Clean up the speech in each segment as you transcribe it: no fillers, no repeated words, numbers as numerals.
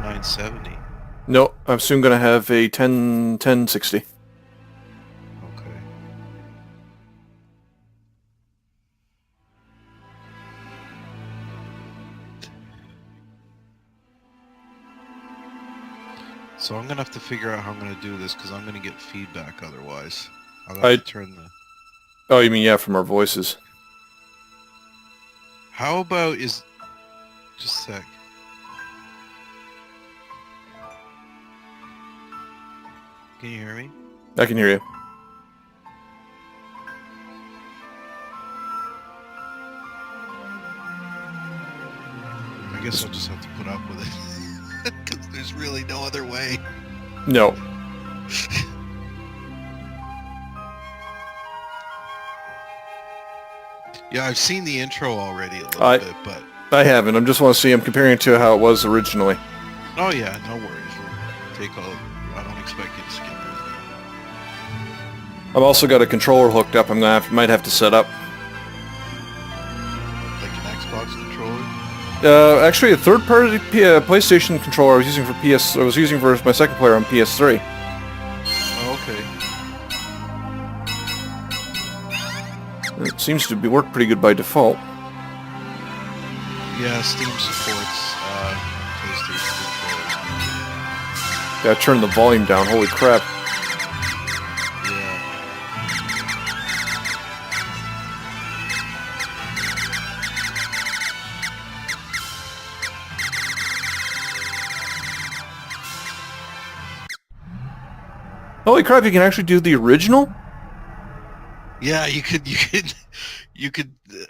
970. No, I'm soon gonna have a 1060. Okay. So I'm gonna have to figure out how I'm gonna do this because I'm gonna get feedback otherwise. I'll have to turn the... Oh, you mean, yeah, from our voices. How about is... Just a sec. Can you hear me? I can hear you. I guess I'll just have to put up with it. Because there's really no other way. No. Yeah, I've seen the intro already a little bit, but... I haven't. I just want to see. I'm comparing it to how it was originally. Oh yeah, no worries. We'll take all... I don't expect you to skip it. I've also got a controller hooked up. Might have to set up. Like an Xbox controller? Actually, a third-party PlayStation controller I was using for PS. I was using for my second player on PS3. Oh, okay. It seems to work pretty good by default. Yeah, Steam supports PlayStation controllers. Gotta turn the volume down. Holy crap! Yeah. Holy crap! You can actually do the original. Yeah, you could.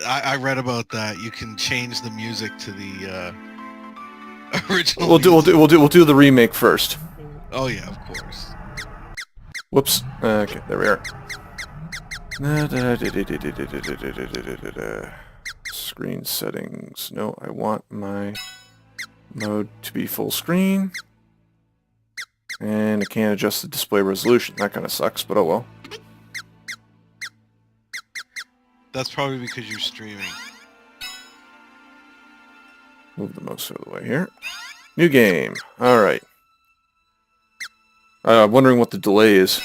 I read about that. You can change the music to the original. We'll do the remake first. Oh yeah, of course. Whoops. Okay, there we are. Screen settings. No, I want my mode to be full screen. And I can't adjust the display resolution. That kind of sucks, but oh well. That's probably because you're streaming. Move the mouse out of the way here. New game. Alright. I'm wondering what the delay is.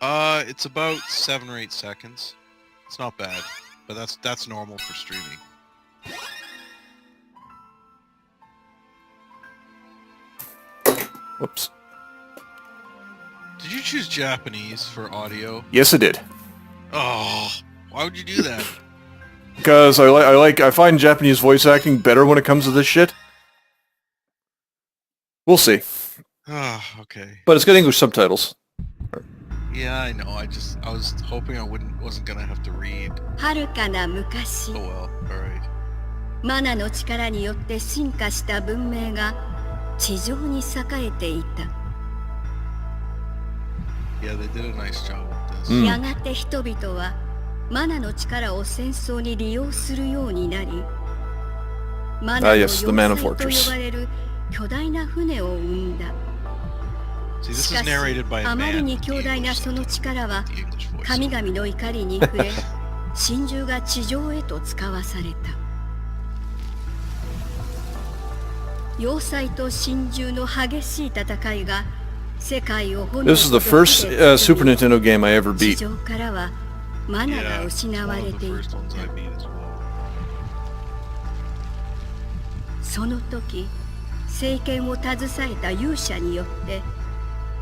It's about 7 or 8 seconds. It's not bad, but that's normal for streaming. Whoops. Did you choose Japanese for audio? Yes, I did. Oh, why would you do that? Because I find Japanese voice acting better when it comes to this shit. We'll see. Oh, okay. But it's got English subtitles. Yeah, I know. I was hoping I wasn't gonna have to read. Oh well. All right. マナの力によって進化した文明が地上に栄えていた。 Yeah, they did a nice job with this. やがて人々はマナの力を戦争に利用するようになり、マナの要塞と呼ばれる巨大な船を生んだ。しかし、あまりに強大なその力は神々の怒りに触れ、神獣が地上へと使わされた。要塞と神獣の激しい戦いが世界を炎と This is the first Super Nintendo game I ever 地 beat. 上からはマナが Yeah, 失 it's わ one れ of て the い first た。 ones I beat as well. その時、政権を携えた勇者によって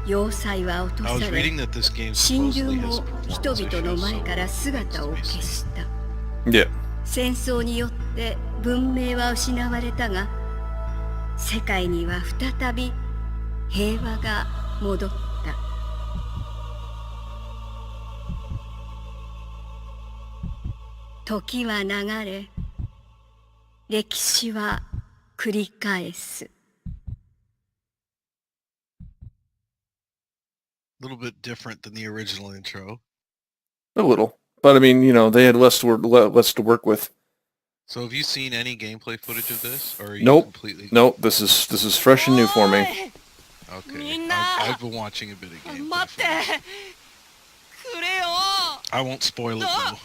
要塞は落と I was され、 reading that this game 神 supposedly 獣 has も人 performance 々の issues, 前から so 姿を消 it's した。 Yeah. 戦争によって文明は失われたが、世界には再び平和が戻った。時は流れ、歴史は繰り返す。a little bit different than the original intro. A little. But I mean, you know, they had less to work with. So have you seen any gameplay footage of this, or are you Nope. completely? Nope. This is fresh and new for me. Okay. I've been watching a bit of gameplay footage. I won't spoil it though.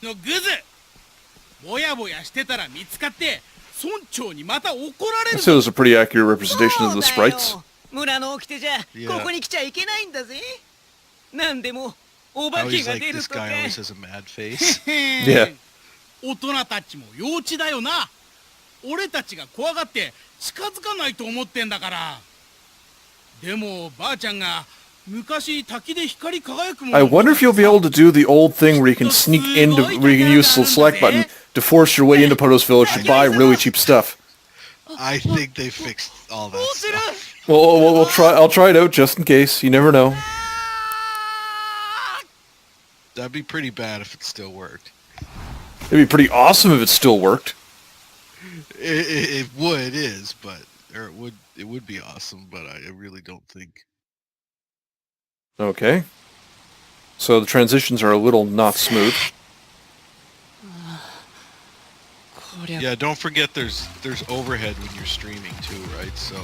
のグズ、ぼやぼやしてたら見つかって I'd say it was a pretty accurate representation of the sprites. 村の掟じゃここに来ちゃいけないんだぜ。なんでもお化 How け he's が like, 出る this と guy か。 always has a mad face. Yeah. 大人たちも幼稚だよな。俺たちが怖がって近づかないと思ってんだから。でもばあちゃんが昔滝で光り輝くもの。 I wonder if you'll be able to do the old thing where you can sneak into, where you can use the select button to force your way into Poto's village to buy really cheap stuff. I think they fixed all that stuff. Well, we'll try. I'll try it out just in case. You never know. That'd be pretty bad if it still worked. It'd be pretty awesome if it still worked. It would, or it would be awesome, but I really don't think. Okay. So the transitions are a little not smooth. Yeah, don't forget there's overhead when you're streaming too, right? So.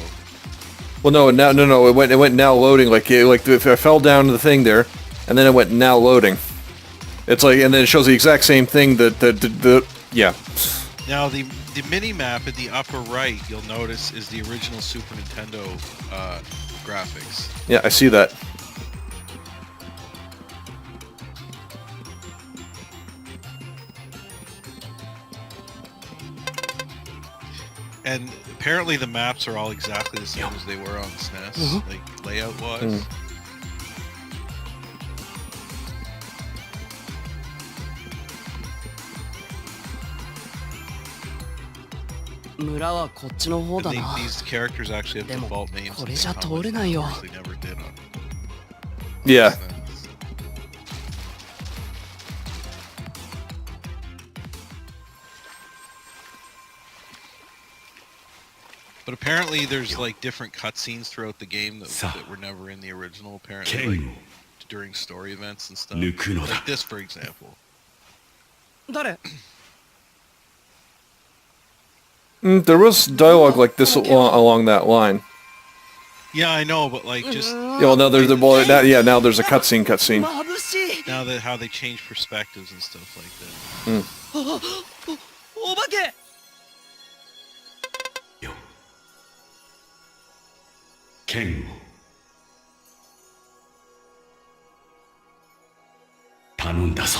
Well, no, it went now loading. Like if I fell down to the thing there, and then it went now loading. It's like, and then it shows the exact same thing yeah. Now the mini map in the upper right, you'll notice, is the original Super Nintendo graphics. Yeah, I see that. And apparently the maps are all exactly the same as they were on SNES, like layout-wise. 村はこっちの方だ And な。 these characters actually have でも default names. これじゃ通れないよ。 They never did on Yeah. SNES. But apparently there's like different cutscenes throughout the game that were never in the original, apparently, like, during story events and stuff. Like this, for example. 誰？ There was dialogue like this along that line. Yeah, I know, but like just Yeah, well, now there's now there's a cutscene. 眩しい。 now that how they change perspectives and stuff like that. お化け。剣を頼んだぞ。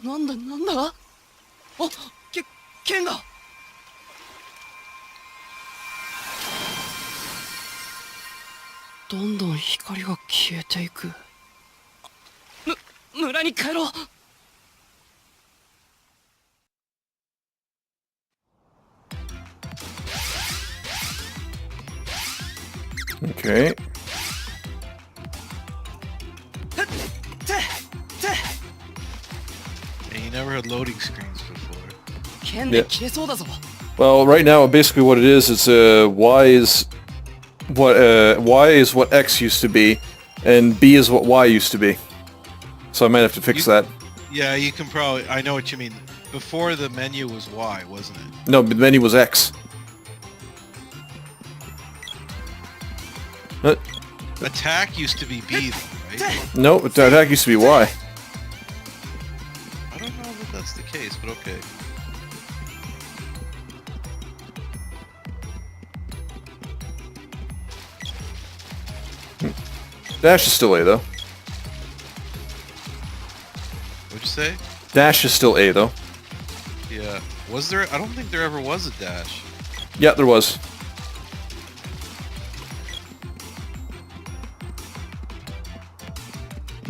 なんだなんだ。あ、剣が。どんどん光が消えていく。村に帰ろう。 Okay. And you never had loading screens before. 剣で切れそうだぞ。 Well, right now, basically what it is Y is what X used to be, and B is what Y used to be. So I might have to fix that. Yeah, you can probably. I know what you mean. Before the menu was Y, wasn't it? No, the menu was X. Attack used to be B, though, right? No, attack used to be Y. I don't know if that's the case, but okay. Dash is still A, though. What'd you say? Dash is still A, though. Yeah. Was there? I don't think there ever was a dash. Yeah, there was.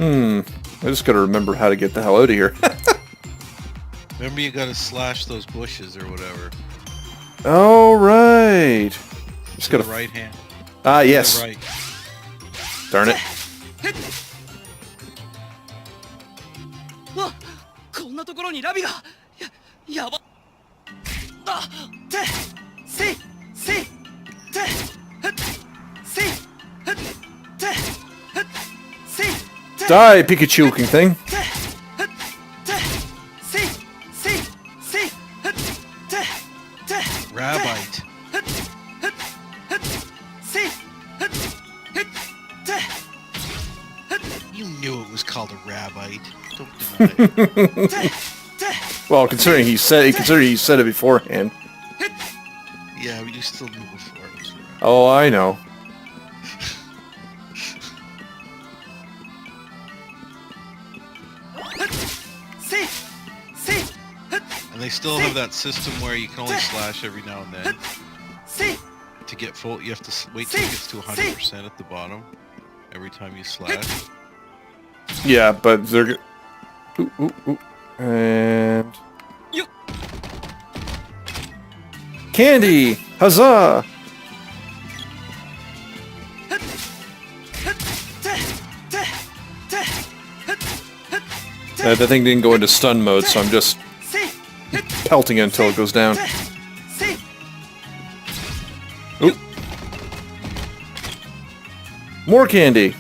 I just gotta remember how to get the hell out of here. Remember, you gotta slash those bushes or whatever. All right. Just gotta. Right hand. Ah, yes. Right. Darn it. わっ、こんなところにラビが。やば。あ、て、せい、せい、て、ふっ、せい、ふっ、て、ふっ、せい、て。 Die, Pikachu looking thing. て、ふっ、て、せい、せい、せい、ふっ、て、て。 Rabite. ふっ、ふっ、ふっ、せい、ふっ、ふっ、て。 You knew it was called a rabbite. Don't deny it. Well, considering he said it beforehand. Yeah, but you still knew before it was a rabbite. Oh, I know. And they still have that system where you can only slash every now and then. To get full, you have to wait till it gets to 100% at the bottom every time you slash. Yeah, but they're... Ooh, ooh, ooh. And... Candy! Huzzah! The thing didn't go into stun mode, so I'm just pelting it until it goes down. Oop. More candy!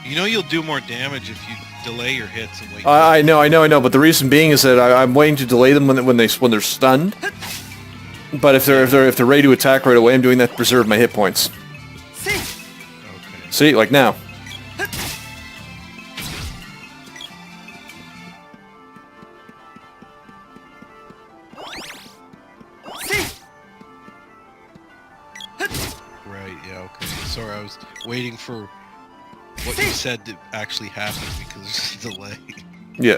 You know you'll do more damage if you delay your hits and wait. I know, but the reason being is that I'm waiting to delay them when they're stunned. But if they're ready to attack right away, I'm doing that to preserve my hit points. Okay. See, like now. Right, yeah, okay. Sorry, I was waiting for what you said to actually happen because there's a delay. Yeah.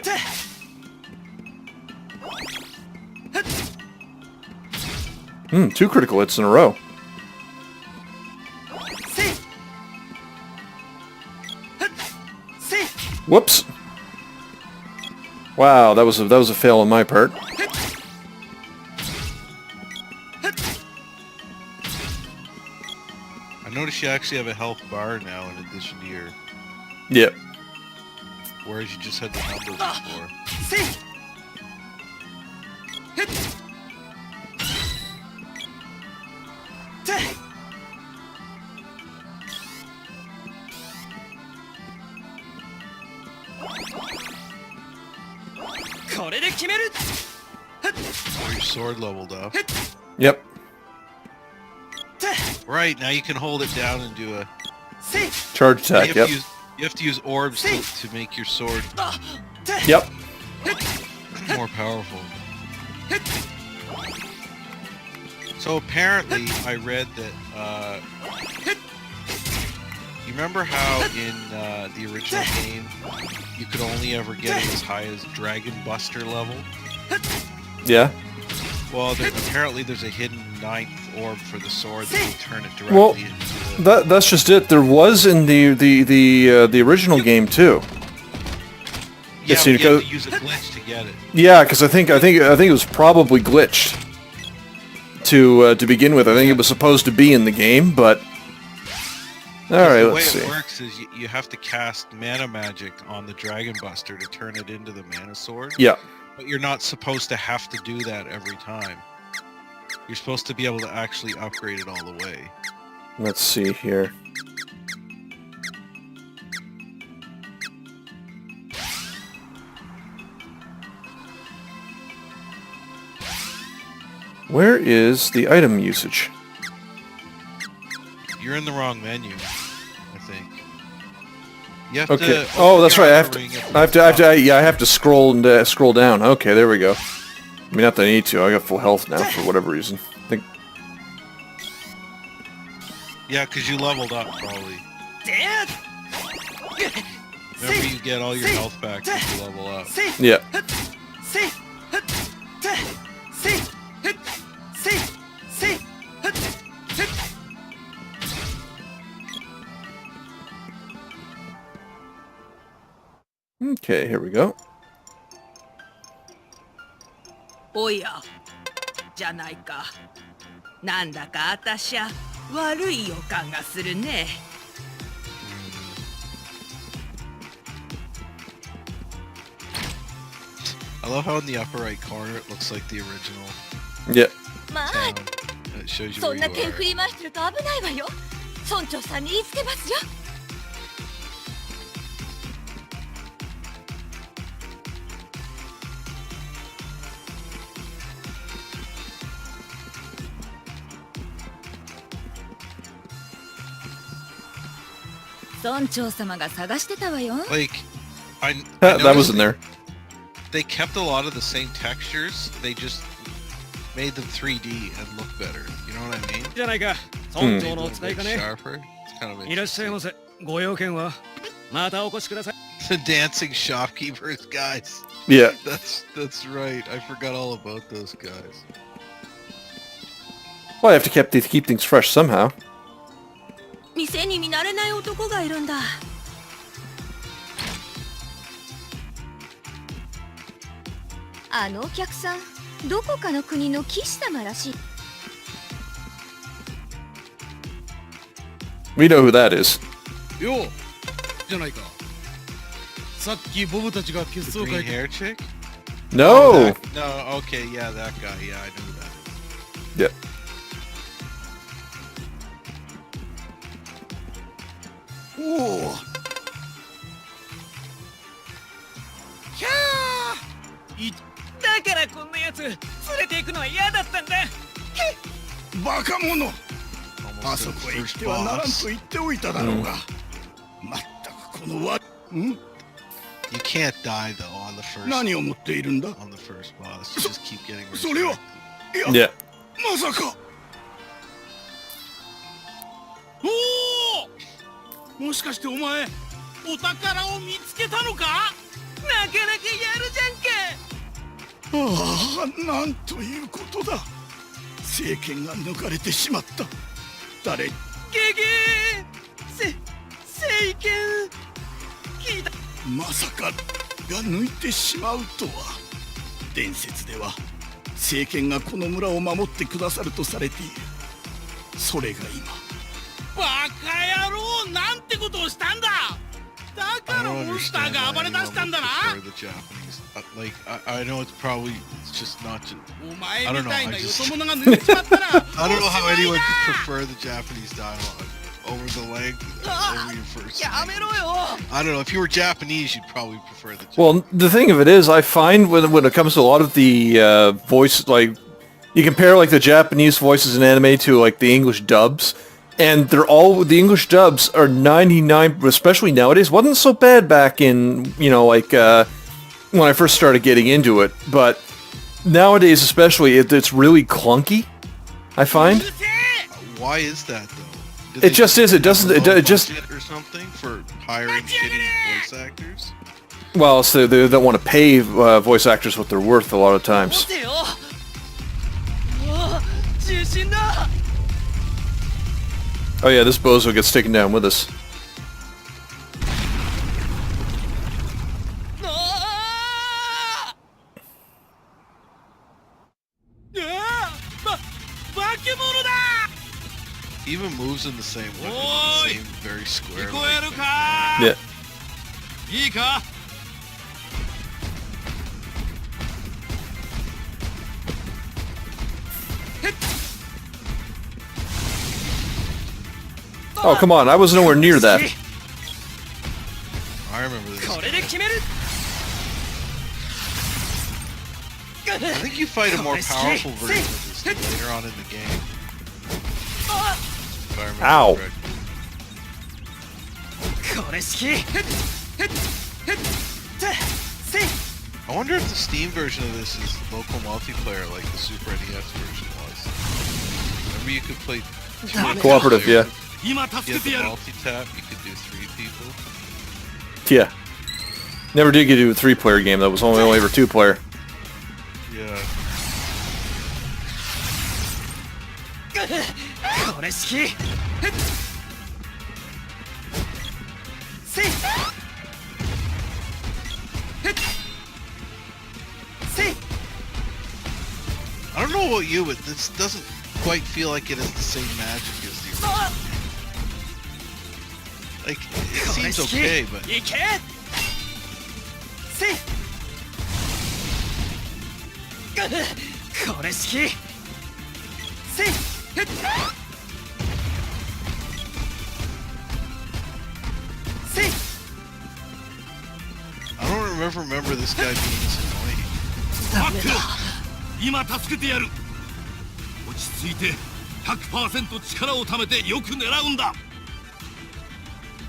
Two critical hits in a row. Whoops. Wow, that was a fail on my part. I noticed you actually have a health bar now in addition to your... Yep. Whereas you just had the numbers before. Oh, your sword leveled up. Yep. Right, now you can hold it down and do a... Charge attack, yep. You have to use orbs to make your sword Yep. more powerful. So apparently, I read that, you remember how in the original game, you could only ever get it as high as Dragon Buster level? Yeah. Well, apparently there's a hidden 9th orb for the sword that will turn it directly into the... That's just it. There was in the original game too. Yeah, It's, you you have to use a glitch to get it. Yeah, because I think it was probably glitched to begin with. I think it was supposed to be in the game, but all right, let's see. The way it works is you have to cast mana magic on the Dragon Buster to turn it into the mana sword. Yeah. But you're not supposed to have to do that every time. You're supposed to be able to actually upgrade it all the way. Let's see here. Where is the item usage? You're in the wrong menu, I think. You have Okay. to Oh, that's right. I have to scroll down. Okay, there we go. I mean, not that I need to. I got full health now for whatever reason. I think. Yeah, because you leveled up, probably. Remember, you get all your health back if you level up. Yeah. Okay, here we go. おやじゃないかなんだかあたしゃ悪い予感がするね I love how in the upper right corner it looks like the original Yeah. town. And it shows you そ where ん you な剣 are. 振り回してると危ないわよ村長さんに言いつけますよ Alright, 村長様が探してたわよ。 Like, I That noticed wasn't there. They kept a lot of the same textures. They just made them 3D and look better. You know what I mean? じゃないか。 Made 村長 them のお a 使い bit かね。 sharper. It's kind of いらっしゃい interesting. ませ。ご用件はまたお越しください。 The dancing shopkeepers, guys. Yeah. That's right. I forgot all about those guys. Well, I have to keep things fresh somehow. 店に見慣れない男がいるんだ。あのお客さん、どこかの国の騎士様らしい。 We know who that is. ようじゃないか。さっきボブたちが血 The 相 green 会 hair chick? No. No, okay, yeah, that guy. Yeah, I know who that is. Yeah. おお。キャー。だからこんなやつ連れて行くのは嫌だったんだ。バカ者。 Almost あ the そこへ行っ first てはならん boss. と言っておいただろうが。まったくこのわ。ん？ You can't die though on the first 何を持っているんだ？ on the first boss. You just keep getting それは。 resurrected. いや。 Yeah. まさか。おお。もしかしてお前お宝を見つけたのか？なかなかやるじゃんけ。ああ、なんということだ。政権が抜かれてしまった。誰？ゲゲー。政権。聞いた。まさかが抜いてしまうとは。伝説では政権がこの村を守ってくださるとされている。それが今。バカ野郎、なんてことをしたんだ。だからモンスターが暴れ出したんだな。 The Japanese, like I know it's probably it's just not just. お前 I don't み know. たい I なよ just そ者が抜いちまったら I don't know how おしまい anyone だ。 could prefer the Japanese dialogue over the language over your first. やめろよ。 I don't know. If you were Japanese, you'd probably prefer the. Well, the thing of it is, I find when it comes to a lot of the voice, like you compare like the Japanese voices in anime to like the English dubs, and they're all the English dubs are 99, especially nowadays. Wasn't so bad back in like when I first started getting into it, but nowadays especially it's really clunky. I find. Why is that though? Did It they just is. It doesn't. have a low It just. budget or something for hiring shitty voice actors. Well, so they don't want to pay voice actors what they're worth a lot of 待 times. てよ。重心だ。 Oh yeah, this bozo gets taken down with us. 化け物だ。 He even moves in the same way, Oi! the same very square. 聞こえるか。 Yeah. いいか。 Oh come on, I was nowhere near that. I remember this. これで決める。 I think you fight a more powerful version of this later on in the game. If I remember Ow. correctly. これ式。 I wonder if the Steam version of this is local multiplayer like the Super NES version was. Remember you could play two Cooperative, yeah. 今 You 助け had て the やる。 multi-tap, you could do 3 people. Yeah. Never did get to a 3-player game. That was only ever 2-player. Yeah. これ式。 I don't know about you, but this doesn't quite feel like it has the same magic as the original. Like, it seems okay, but いけ。これ式。 I don't remember this guy being this annoying. 待ってろ。今助けてやる。落ち着いて 100% 力を貯めてよく狙うんだ。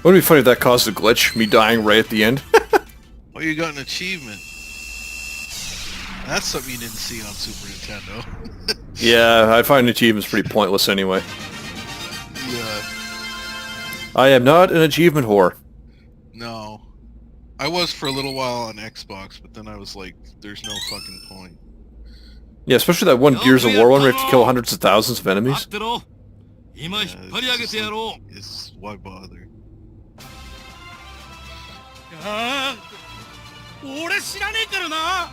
Wouldn't it be funny if that caused a glitch? Me dying right at the end? Oh, you got an achievement. That's something you didn't see on Super Nintendo. Yeah, I find achievements pretty pointless anyway. Yeah. I am not an achievement whore. No. I was for a little while on Xbox, but then I was like, there's no fucking point. Yeah, especially that one Gears of War one where you have to kill hundreds of thousands of enemies. Yeah, it's why bother? ああ俺知らねえからな。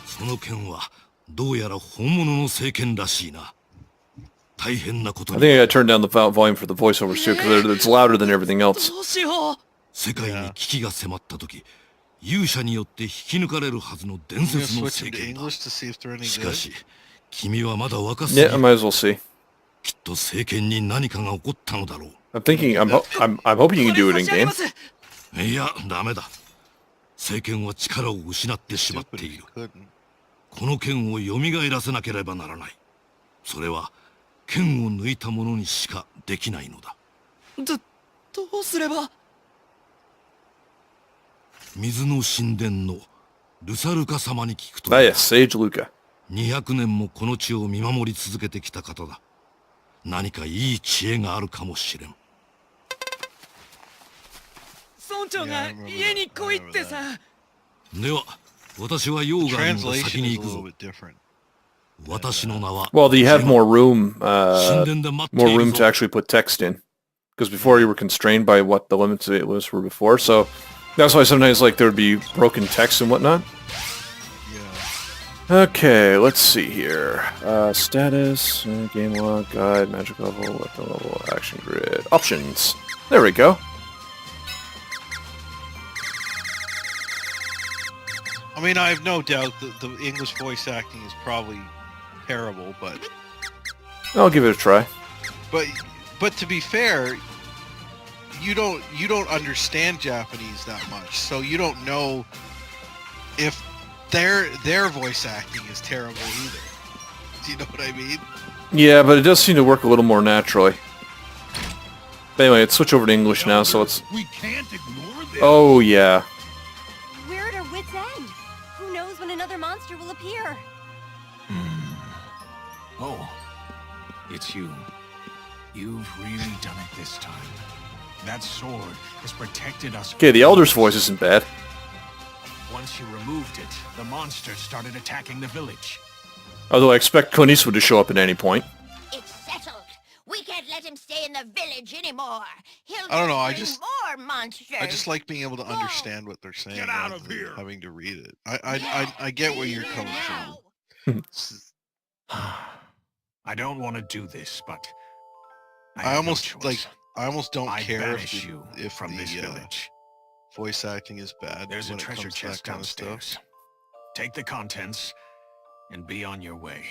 その剣はどうやら本物の聖剣らしいな。大変なこと I に。 think I gotta turn down the volume for the voiceovers too, because it's louder than everything else. どうしよう。世界に危機が迫った時、勇者によって引き抜かれるはずの伝 I'm gonna 説の switch 聖 into 剣だ。 English to see if they're any し good. かし、君はまだ若すぎ Yeah, I る。 might as well see. きっと聖剣に何かが起こったのだろう。 I'm thinking, I'm hoping you can do it in これ差し上げ game. ます。いや、ダメだ。聖剣は力を失ってしまっ Stupid て if い you る。 couldn't. この剣を蘇らせなければならない。それは、剣を抜いた者にしかできないのだ。どうすれば。水の神殿のルサルカ様に聞くと、 Ah yes, Sage Luca. 200年もこの地を見守り続けてきた方だ。何かいい知恵があるかもしれん。村長が家に来いってさ。では、私は溶岩の Translation 先に is 行 a く little ぞ。 bit different. 私の名は、 Well, do you have more room, 神殿で待って more いる room ぞ to actually put text in? Because before you were constrained by what the limits were before, so that's why sometimes like there would be broken text and whatnot. Yeah. Okay, let's see here. Status, game log, guide, magic level, weapon level, action grid, options. There we go. I mean, I have no doubt that the English voice acting is probably terrible, but I'll give it a try. but to be fair, you don't understand Japanese that much, so you don't know if their voice acting is terrible either. Do you know what I mean? Yeah, but it does seem to work a little more naturally. But anyway, let's switch over to English now, so it's... We can't ignore this. Oh, yeah. We're at our wits' end. Who knows when another monster will appear? Oh, it's you. You've really done it this time. That sword has protected us. Okay, the Elder's voice isn't bad. Once you removed it, the monsters started attacking the village. Although I expect Clint Eastwood to show up at any point. It's settled. We can't let him stay in the village anymore. He'll I don't know, I bring just- more monsters. I just like being able to understand what they're saying rather than having to read it. I get where you're coming from. I don't want to do this, but I have no almost choice. I almost don't I care banish if you the from this village. voice acting is bad. There's a when it treasure comes to that chest kind of stuff. downstairs. Take the contents and be on your way.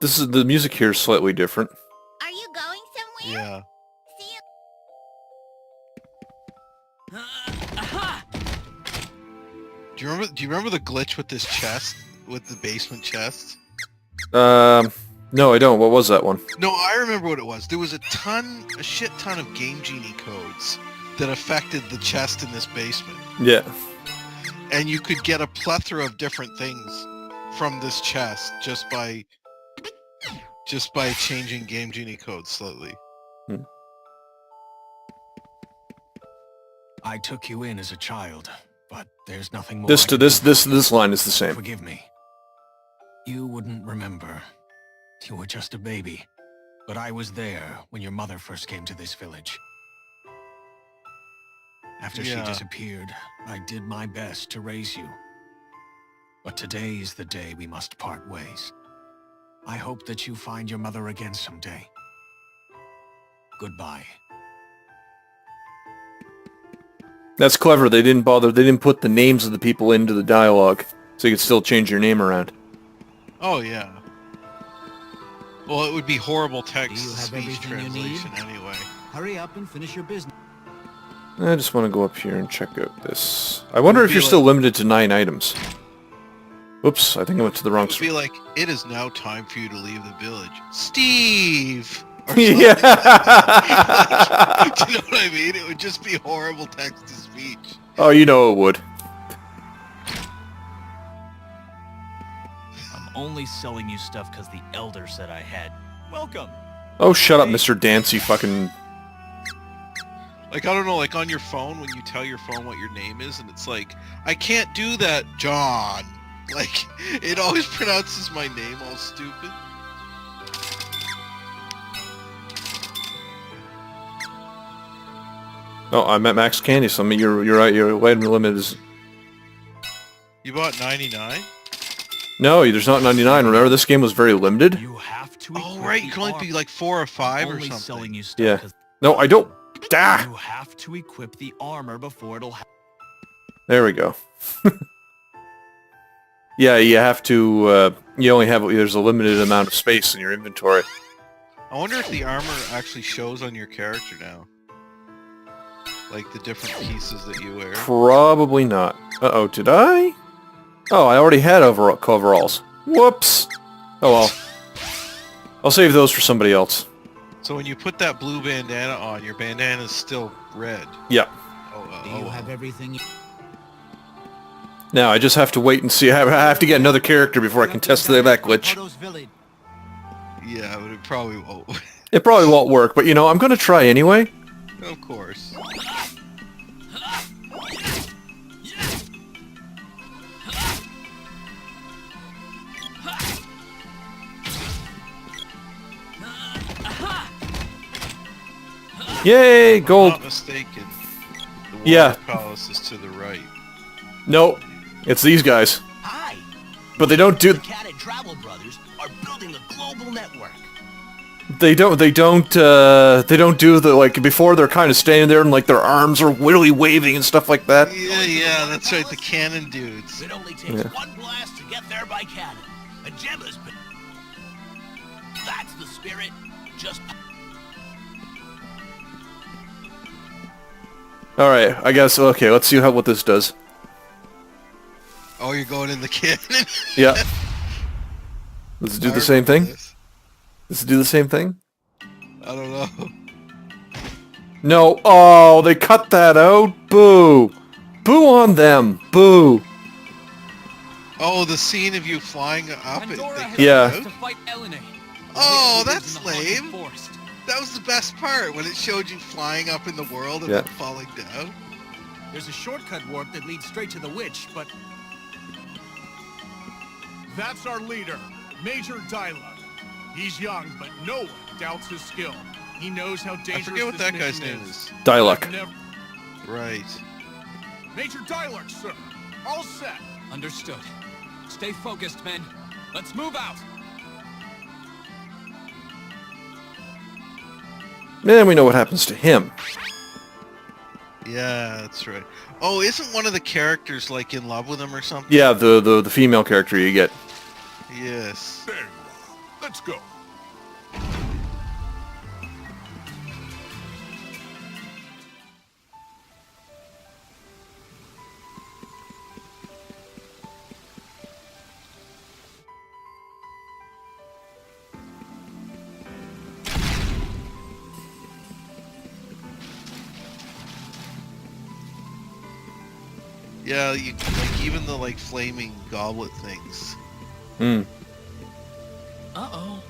This is the music here is slightly different. Are you going somewhere? Yeah. See you. Do you remember the glitch with this chest, with the basement chest? No, I don't. What was that one? No, I remember what it was. There was a shit ton of Game Genie codes that affected the chest in this basement. Yeah. And you could get a plethora of different things from this chest just by changing Game Genie codes slightly. I took you in as a child, but there's nothing more. This I to can do. this line is the same. Forgive me. You wouldn't remember. You were just a baby. But I was there when your mother first came to this village. After she Yeah. disappeared, I did my best to raise you. But today is the day we must part ways. I hope that you find your mother again someday. Goodbye. That's clever. They didn't bother. They didn't put the names of the people into the dialogue, so you could still change your name around. Oh yeah. Well, it would be horrible Do you have text-to-speech everything you need? translation anyway. Hurry up and finish your business. I just want to go up here and check out this. I wonder if you're like- still limited to 9 items. Oops, I think I went to the wrong It would be screen. like, it is now time for you to leave the village. Steve! Or Yeah. do you know what I mean? It would just be horrible text-to-speech. Oh, you know it would. I'm only selling you stuff because the elder said I had. Welcome. Oh, shut up, Mr. Dancy fucking... Like, I don't know, like on your phone, when you tell your phone what your name is, and it's like, I can't do that, John. Like, it always pronounces my name all stupid. Oh, I'm at max candy, so I mean, you're right, your item limit is... You bought 99? No, there's not 99. Remember, this game was very limited? You have to. Oh, right, you can only be like 4 or 5 or only something. selling you stuff Yeah. 'cause No, I don't... Ah! you have to equip the armor before it'll. There we go. Yeah, you have to, you only have, there's a limited amount of space in your inventory. I wonder if the armor actually shows on your character now. Like the different pieces that you wear. Probably not. Uh-oh, did I? Oh, I already had coveralls. Whoops! Oh well. I'll save those for somebody else. So when you put that blue bandana on, your bandana's still red. Yeah. Oh, have everything? Now, I just have to wait and see. I have to get another character before I can test that glitch. yeah, but it probably won't. It probably won't work, but you know, I'm gonna try anyway. Of course. Yay, If I'm gold! not mistaken, the Water Yeah. Palace is to the right. Nope. It's these guys. Hi. But they don't do... Cat and Travel Brothers are building a global network. They don't do the, like, before they're kind of standing there and, like, their arms are really waving and stuff like that. Yeah, that's right, the cannon dudes. It only takes Yeah. one blast to get there by cannon. A gem has been. That's the spirit. Just. Alright, I guess, okay, let's see what this does. Oh, you're going in the cannon? Yeah. Let's do the same thing. Let's do the same thing. I don't know. No. Oh, they cut that out. Boo. Boo on them. Boo. Oh, the scene of you flying up it. Yeah. To fight Elene. Oh, that's lame. That was the best part, when it showed you flying up in the world and Yeah. then falling down. There's a shortcut warp that leads straight to the witch, but... That's our leader, Major Dialogue. He's young, but no one doubts his skill. He knows how dangerous I forget what this that guy's mission name is. Dialogue. Right. Major Dialogue, sir. All set. Understood. Stay focused, men. Let's move out. Then we know what happens to him. Yeah, that's right. Oh, isn't one of the characters, like, in love with him or something? Yeah, the female character you get. Yes. There you are. Let's go. Yeah, like, even the, like, flaming goblet things. Hmm. Uh-oh.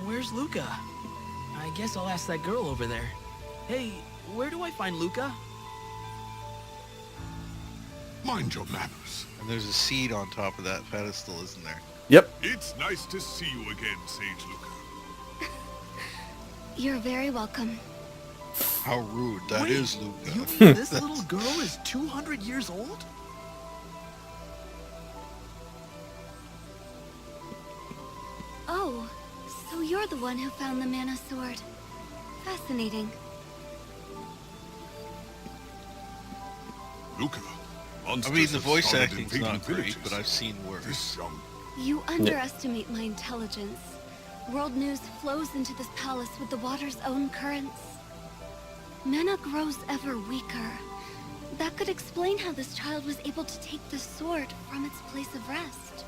Where's Luca? I guess I'll ask that girl over there. Hey, where do I find Luca? Mind your manners. And there's a seed on top of that pedestal, isn't there? Yep. It's nice to see you again, Sage Luca. You're very welcome. How rude. That is Luca. You mean this little girl is 200 years old? Oh, so you're the one who found the mana sword. Fascinating. Luca, I mean, the voice acting's not great, but I've seen worse. This young You underestimate my intelligence. World news flows into this palace with the water's own currents. Mana grows ever weaker, That could explain how this child was able to take the sword from its place of rest.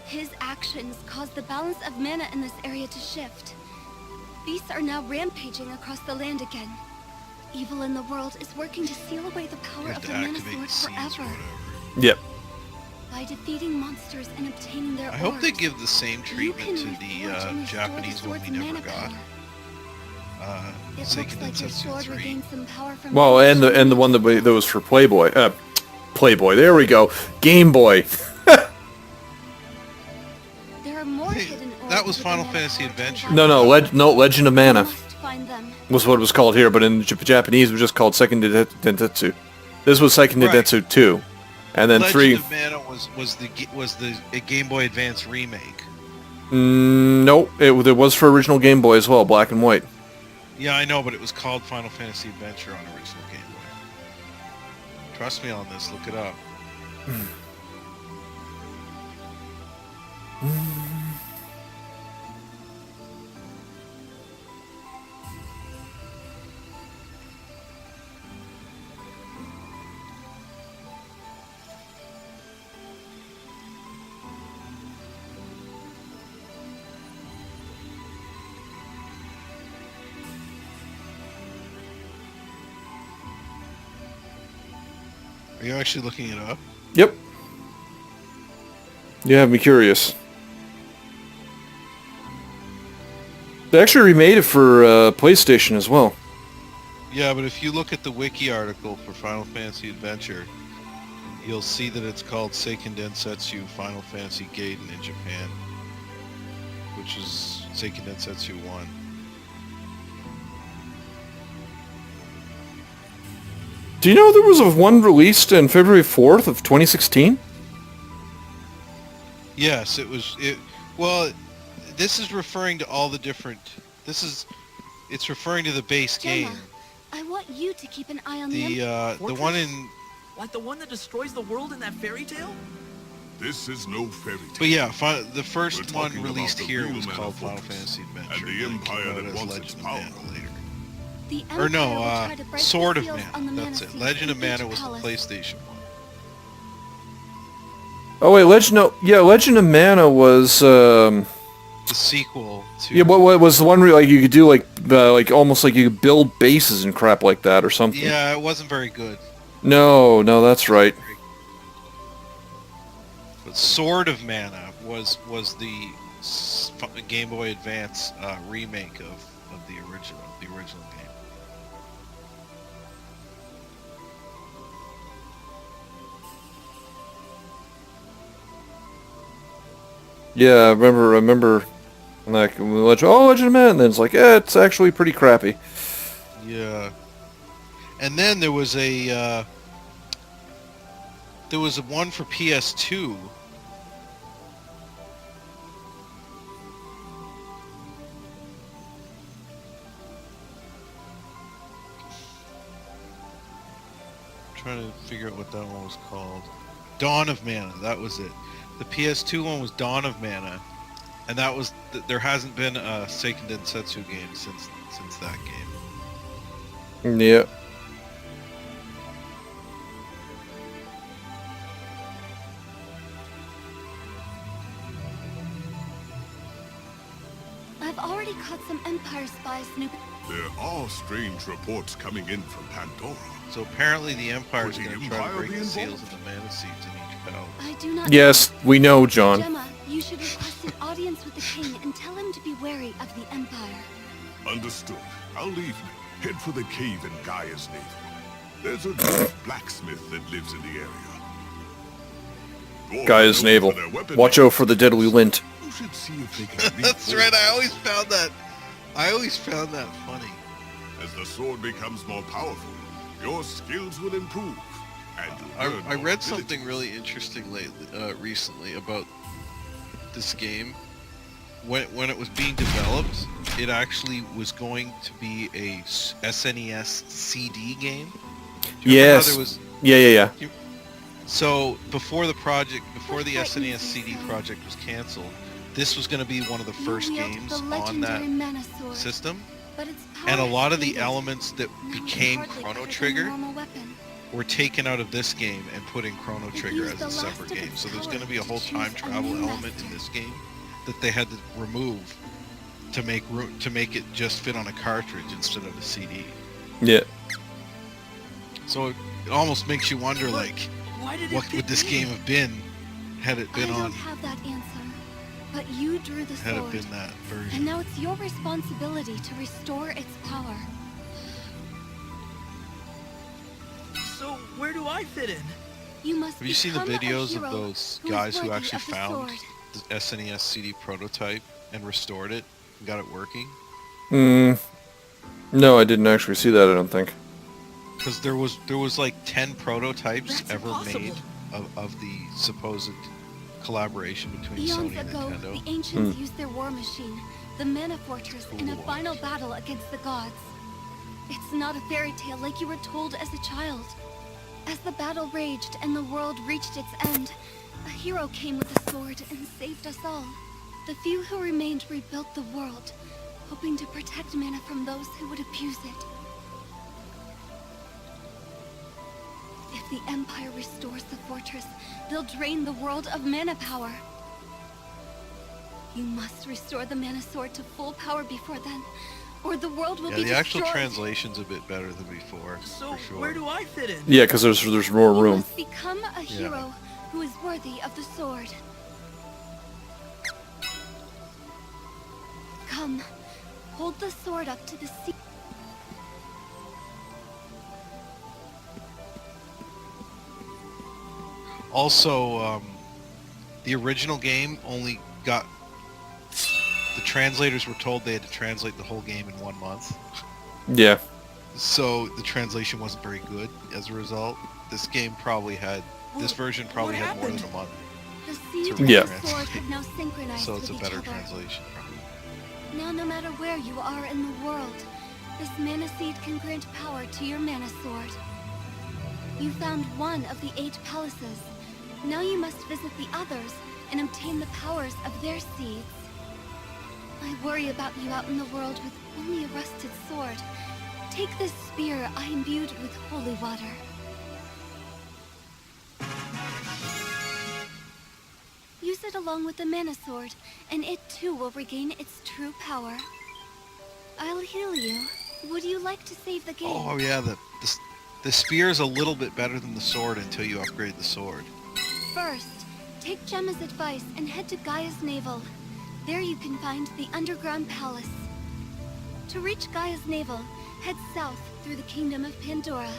His actions caused the balance of mana in this area to shift. Beasts are now rampaging across the land again. Evil in the world is working to seal away the power of the mana sword forever. Yep. By defeating monsters and obtaining their I hope they orbs, give the same you treatment can to the reforge and restore Japanese the one we sword's never mana got. power. It looks Seiken like your Densetsu sword 3. regained some power from Well, and the one that was for Playboy. Playboy. There we go. Game Boy. There are more hidden orbs That was with Final the mana Fantasy power to Adventure. revive No, Legend of them. You Mana must find them. was what it was called here, but in Japanese it was just called Seiken Densetsu. This was Seiken Right. Densetsu 2. And then Legend 3... of Mana was the Game Boy Advance remake. Nope, it was for original Game Boy as well, black and white. Yeah, I know, but it was called Final Fantasy Adventure on original Game Boy. Trust me on this. Look it up. Are you actually looking it up? Yep. You have me curious. They actually remade it for PlayStation as well. Yeah, but if you look at the wiki article for Final Fantasy Adventure, you'll see that it's called Seiken Densetsu Final Fantasy Gaiden in Japan, which is Seiken Densetsu 1. Do you know there was one released in February 4th of 2016? Yes, it was. Well, this is referring to all the different. It's referring to the base game. Gemma, I want you to keep an eye on the The one in. Like the one that destroys the world in that fairy tale? This is no fairy tale. But yeah, the We're first one talking released about the here real was Mana called Final Fortress Fantasy Adventure. and the but it empire came out that as wants Legend its of power. Mana later. The Or no, Empire will try to break Sword the of seals Mana. on the That's mana it. seeds Legend of in each Mana was the palace. PlayStation one. Oh wait, Legend of Mana was The sequel to. yeah. What was the one where like you could do like almost like you could build bases and crap like that or something? Yeah, it wasn't very good. No, that's right. But Sword of Mana was the Game Boy Advance remake of the original game. Yeah, I remember. Like Legend of Mana, and then it's like, it's actually pretty crappy. Yeah. And then there was a one for PS2. Trying to figure out what that one was called. Dawn of Mana, that was it. The PS2 one was Dawn of Mana, and that was there hasn't been a Seiken Densetsu game since that game. Yeah. I've already caught some Empire spies snooping. There are strange reports coming in from Pandora. So apparently the Empire is Would the going to try to Empire break be the seals involved? of the mana seeds in each palace. I do not. Yes, we know, John. Gemma, you should request an audience with the king and tell him to be wary of the Empire. Understood. I'll leave now. Head for the cave in Gaia's Navy. There's a dwarf blacksmith that lives in the area. Dwarves Gaia's are known navel. for their weapon Watch out for the deadly lint. You should see if they can That's reinforce right. I always the found that funny. As the sword becomes more powerful, your skills will improve. And you'll I learn more read abilities. something really interesting recently about this game. When it was being developed, it actually was going to be a SNES CD game. Do you remember how Yes. there was, Yeah. so before the That's SNES easy, CD Sam. project was canceled, this was going to be one of the You first wield games the on legendary that mana sword. system. But its power And a lot of is the limited. elements that Now it can became hardly Chrono fit in a Trigger normal weapon. were taken out of this game and put in Chrono It Trigger used as the a last separate of game. its So there's power going to be a to whole time choose a travel new element in master. this game that they had to remove to make room to make it just fit on a cartridge instead of a CD. Yeah. So it almost makes you wonder, like, Why did it what fit would this me? game have been had it I been don't on, have that answer, but you drew the had it sword, been that and version. now it's your responsibility to restore its power. So where do I fit in? You must Have you seen the become a videos of hero those who is guys who worthy actually of the found sword. the SNES CD prototype and restored it and got it working? No, I didn't actually see that, I don't think. Because there was like 10 prototypes That's ever impossible. made of the supposed collaboration between Eons Sony and ago, Nintendo. the ancients used their war machine, the Mana Fortress, in a Cool. final battle against the gods. It's not a fairy tale like you were told as a child. As the battle raged and the world reached its end, a hero came with a sword and saved us all. The few who remained rebuilt the world, hoping to protect Mana from those who would abuse it. If the Empire restores the fortress, they'll drain the world of mana power. You must restore the Mana Sword to full power before then, or the world will Yeah, be the actual destroyed. translation's a bit better than before, So for sure. where do I fit in? Yeah, because there's more You room. must become a hero who is worthy of the sword. Come, hold the sword up to the sea. Also, the original game only got... The translators were told they had to translate the whole game in 1 month. Yeah. So the translation wasn't very good as a result. This game probably had... This Well, version probably what had more than happened? a month. The seed To and Yeah. the sword have now synchronized So it's with a better each other. translation, probably. Now, no matter where you are in the world, this mana seed can grant power to your mana sword. You found one of the 8 palaces. Now you must visit the others and obtain the powers of their seeds. I worry about you out in the world with only a rusted sword. Take this spear I imbued with holy water. Use it along with the mana sword, and it too will regain its true power. I'll heal you. Would you like to save the game? Oh yeah, the spear is a little bit better than the sword until you upgrade the sword. First, take Gemma's advice and head to Gaia's Navel. There you can find the underground palace. To reach Gaia's Navel, head south through the kingdom of Pandora.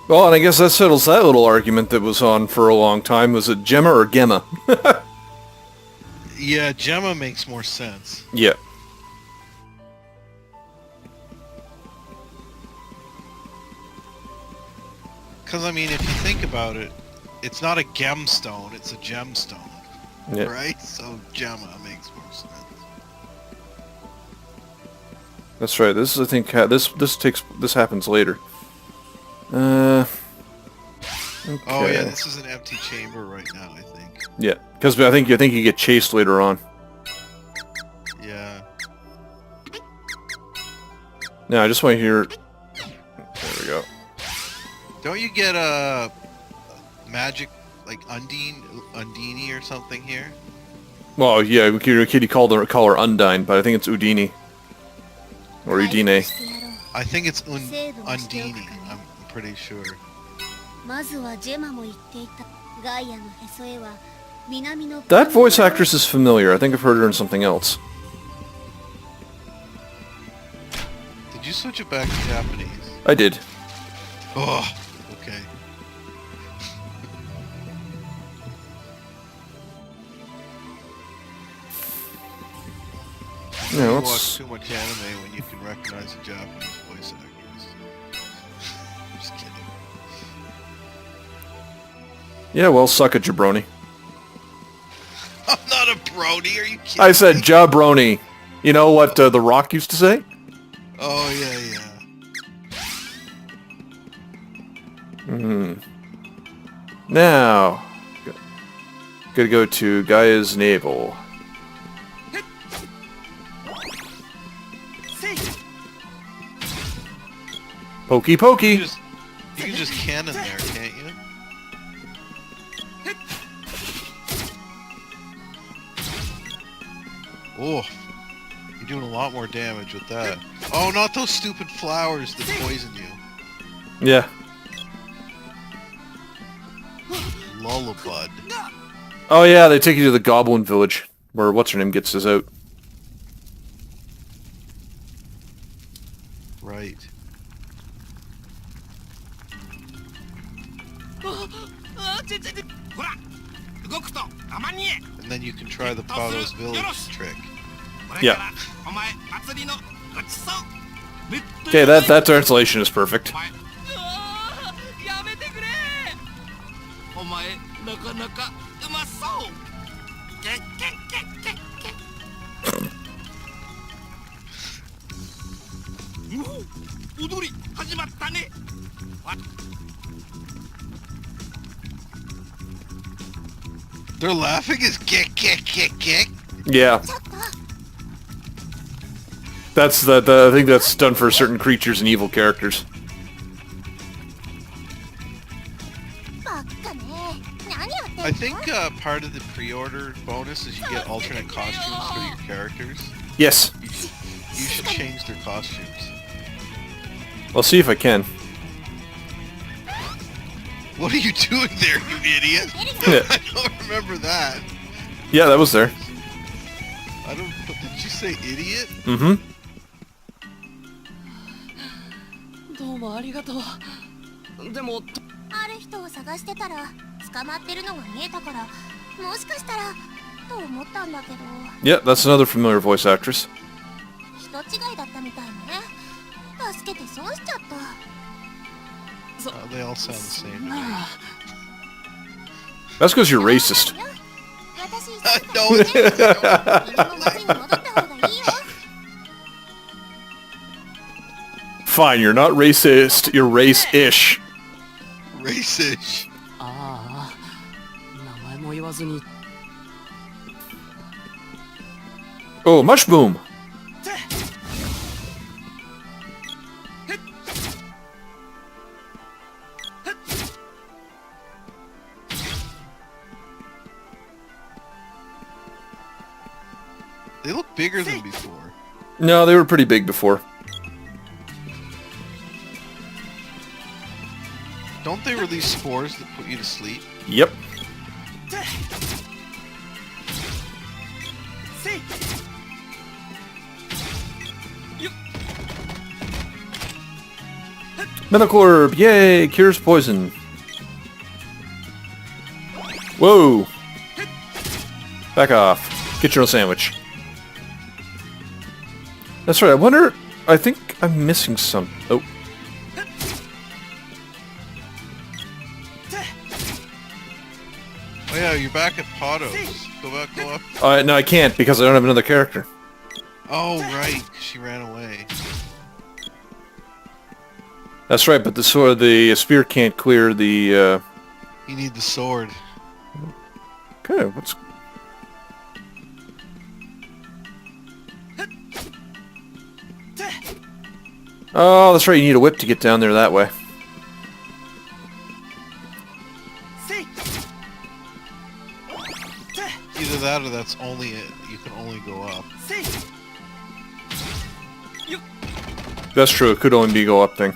Well, and I guess that settles that little argument that was on for a long time. Was it Gemma or Gemma? Yeah, Gemma makes more sense. Yeah. Because, I mean, if you think about it, it's not a gemstone, it's a gemstone. Yeah. Right? So Gemma makes more sense. That's right. This is, I think, this happens later. Okay. Oh yeah, this is an empty chamber right now, I think. Yeah, because I think you get chased later on. Yeah. No, I just want to hear. There we go. Don't you get a magic, like Undine or something here? Well, yeah, Kitty call her Undine, but I think it's Udine. Or Udine. I think it's Undine, I'm pretty sure. まずはジェマも言っていたガイアのへそへは南の That voice actress is familiar. I think I've heard her in something else. Did you switch it back to Japanese? I did. Oh, okay. Yeah, You let's... watch too much anime when you can recognize a Japanese voice actress. I'm just kidding. Yeah, well, suck it, jabroni. I'm not a brony, are you kidding? I said jabroni. You know what The Rock used to say? Oh, yeah, yeah. Now, gotta go to Gaia's Navel. Pokey pokey. You can just cannon there, can't you? Oh, you're doing a lot more damage with that. Oh, not those stupid flowers that poison you. Yeah. Lullabud. Oh yeah, they take you to the Goblin Village, where what's-her-name gets us out. Right. And then you can try the Prado's Village trick. Yeah. Okay, that translation is perfect. やめてくれお前なかなかうまそうゲッゲッゲッゲッゲッ踊り始まったね They're laughing is gick gick gick gick. Yeah. That's the I think that's done for certain creatures and evil characters. I think part of the pre-order bonus is you get alternate costumes for your characters. Yes. You should change their costumes. I'll see if I can. What are you doing there, you idiot? Yeah. I don't remember that. Yeah, that was there. I don't. Did you say idiot? Mm-hmm. どうもありがとうでもある人を探してたら捕まってるのが見えたからもしかしたらと思ったんだけど Yeah, that's another familiar voice actress. 人違いだったみたいね助けて損しちゃった They all sound the same. to me. That's because you're racist. No. Fine, you're not racist. You're race-ish. Racish. ああ名前も言わずに Oh, much boom. They look bigger than before. No, they were pretty big before. Don't they release spores that put you to sleep? Yep. Metacorp, yay, cures poison. Whoa. Back off. Get your own sandwich. That's right, I wonder, I think I'm missing some. Oh. Oh yeah, you're back at Prado's. Go up. No, I can't because I don't have another character. Oh right, she ran away. That's right, but the spear can't clear the, You need the sword. Okay, what's... Oh, that's right, you need a whip to get down there that way. Either that or that's only it. You can only go up. That's true, it could only be a go-up thing.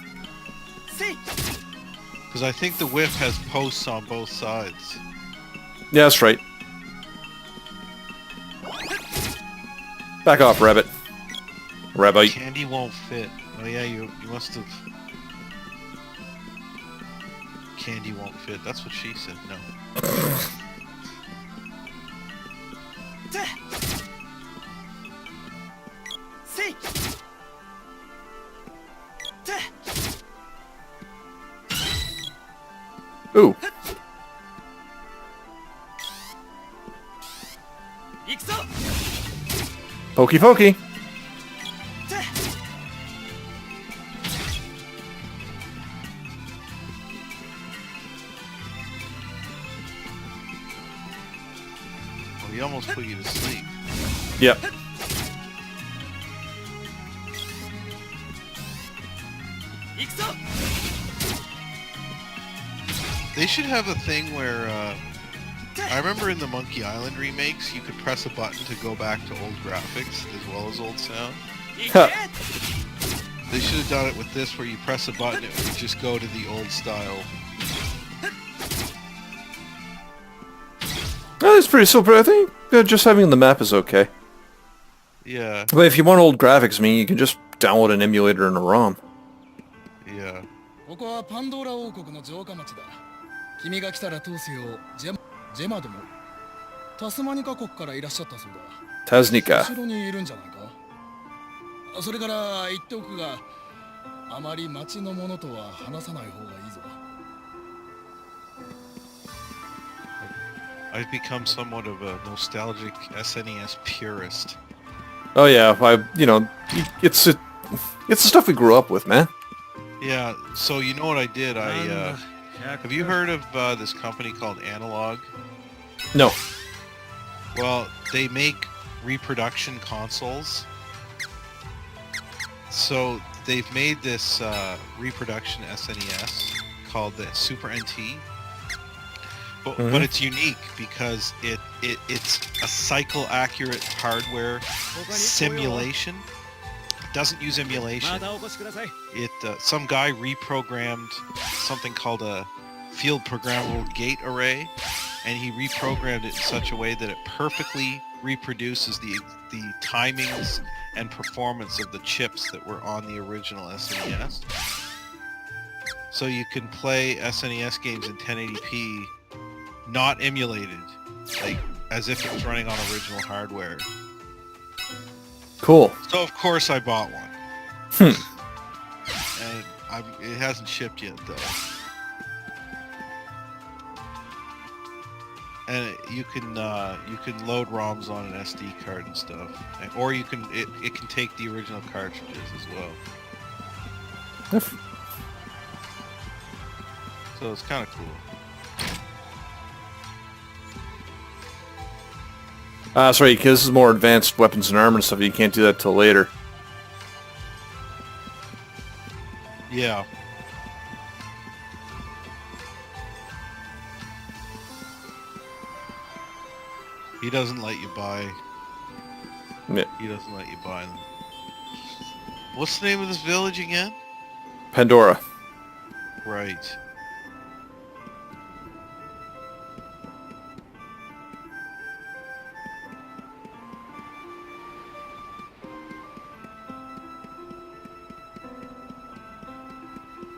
Because I think the whip has posts on both sides. Yeah, that's right. Back off, rabbit. Rabbit. Candy won't fit. Oh yeah, you must have... Candy won't fit. That's what she said. No. Ooh. Pokey pokey. Oh, he almost put you to sleep. Yep. They should have a thing where, I remember in the Monkey Island remakes, you could press a button to go back to old graphics as well as old sound. They should have done it with this, where you press a button, it would just go to the old style. Oh, it's pretty simple. I think just having the map is okay. Yeah. But if you want old graphics, I mean, you can just download an emulator and a ROM. Yeah. ここはパンドーラ王国の城下町だ。君が来たら通すようジェマ殿。タスマニカ国からいらっしゃったそうだ。タスニカ。後ろにいるんじゃないか。それから言っておくが、あまり町の者とは話さない方がいいぞ。I've become somewhat of a nostalgic SNES purist. Oh yeah, it's the stuff we grew up with, man. Yeah, so you know what I did? Have you heard of this company called Analog? No. Well, they make reproduction consoles. So they've made this reproduction SNES called the Super NT. But it's unique because it's a cycle-accurate hardware simulation. It doesn't use emulation. Some guy reprogrammed something called a field programmable gate array, and he reprogrammed it in such a way that it perfectly reproduces the timings and performance of the chips that were on the original SNES. So you can play SNES games in 1080p, not emulated, like as if it was running on original hardware. Cool. So of course I bought one. And it hasn't shipped yet though. And you can load ROMs on an SD card and stuff, or it can take the original cartridges as well. So it's kind of cool. Sorry, because this is more advanced weapons and armor and stuff. You can't do that till later. Yeah. He doesn't let you buy. Yeah. He doesn't let you buy them. What's the name of this village again? Pandora. Right.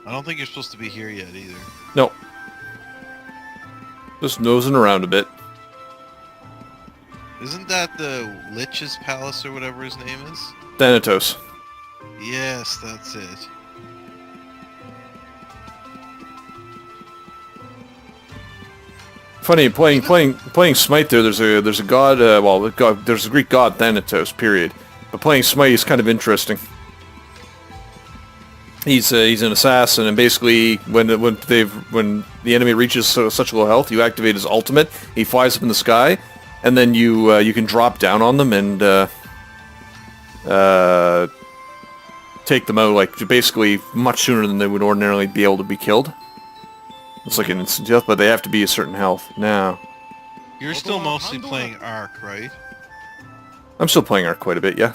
I don't think you're supposed to be here yet either. No. Just nosing around a bit. Isn't that the Lich's Palace or whatever his name is? Thanatos. Yes, that's it. Funny, playing Smite there. There's a god. There's a Greek god Thanatos. Period. But playing Smite is kind of interesting. He's an assassin, and basically when the enemy reaches such low health, you activate his ultimate. He flies up in the sky, and then you can drop down on them and take them out, like basically much sooner than they would ordinarily be able to be killed. It's like an instant death, but they have to be a certain health. Now, you're still mostly playing Ark, right? I'm still playing Ark quite a bit, yeah.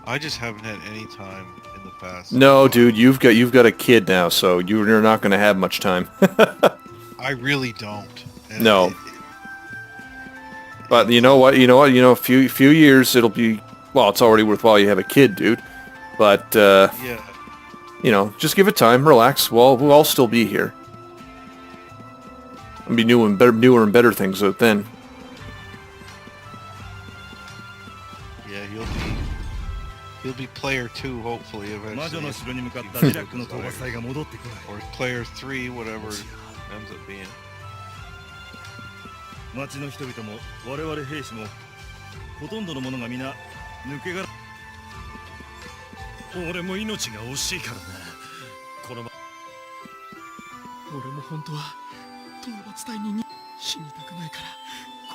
I just haven't had any time in the past. No, dude, you've got a kid now, so you're not going to have much time. I really don't. And no. But you know what? A few years it'll be. Well, it's already worthwhile. You have a kid, dude. But yeah. Just give it time. Relax. Well, we'll all still be here. There'll be newer and better things out then. Yeah, he'll be player 2 hopefully eventually. Or player 3, whatever it ends up being. 町の人々も我々兵士もほとんどの者が皆抜け殻。俺も命が惜しいからな。このま俺も本当は討伐隊に死にたくないから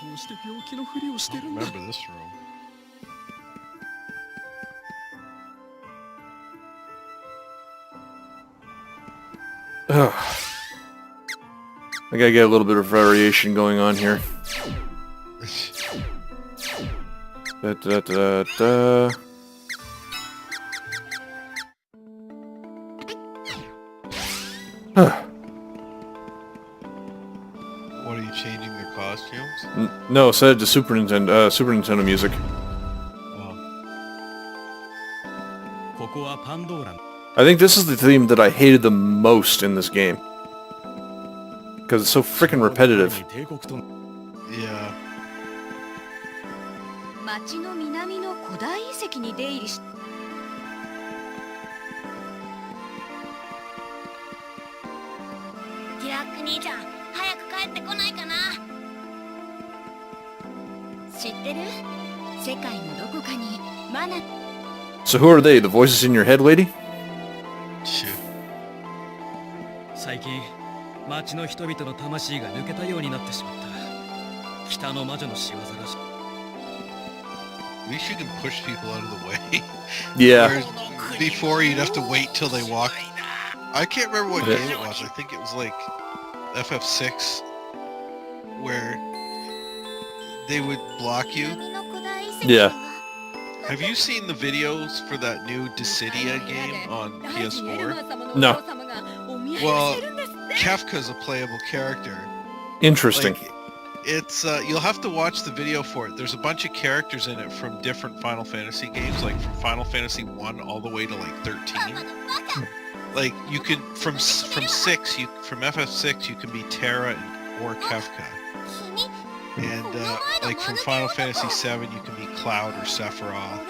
こうして病気のふりをしてるんだ。 Remember this room. I gotta get a little bit of variation going on here. Da, da, da, da. What, are you changing their costumes? No, set it to Super Nintendo music. I think this is the theme that I hated the most in this game. Because it's so freaking repetitive. Yeah. 町の南の古代遺跡に出入りしティラック兄ちゃん早く帰ってこないかな。知ってる？世界のどこかにマナ。 So who are they? The voices in your head, lady? Shoot. 最近町の人々の魂が抜けたようになってしまった。北の魔女の仕業らしい。 At least you can push people out of the way. Yeah. Whereas before you'd have to wait till they walk. I can't remember what game it was. I think it was like FF6, where they would block you. Yeah. Have you seen the videos for that new Dissidia game on PS4? No. Well, Kefka's a playable character. Interesting. Like, it's you'll have to watch the video for it. There's a bunch of characters in it from different Final Fantasy games, like from Final Fantasy 1 all the way to like 13. Like you can from FF6 you can be Terra or Kefka. And like from Final Fantasy 7 you can be Cloud or Sephiroth.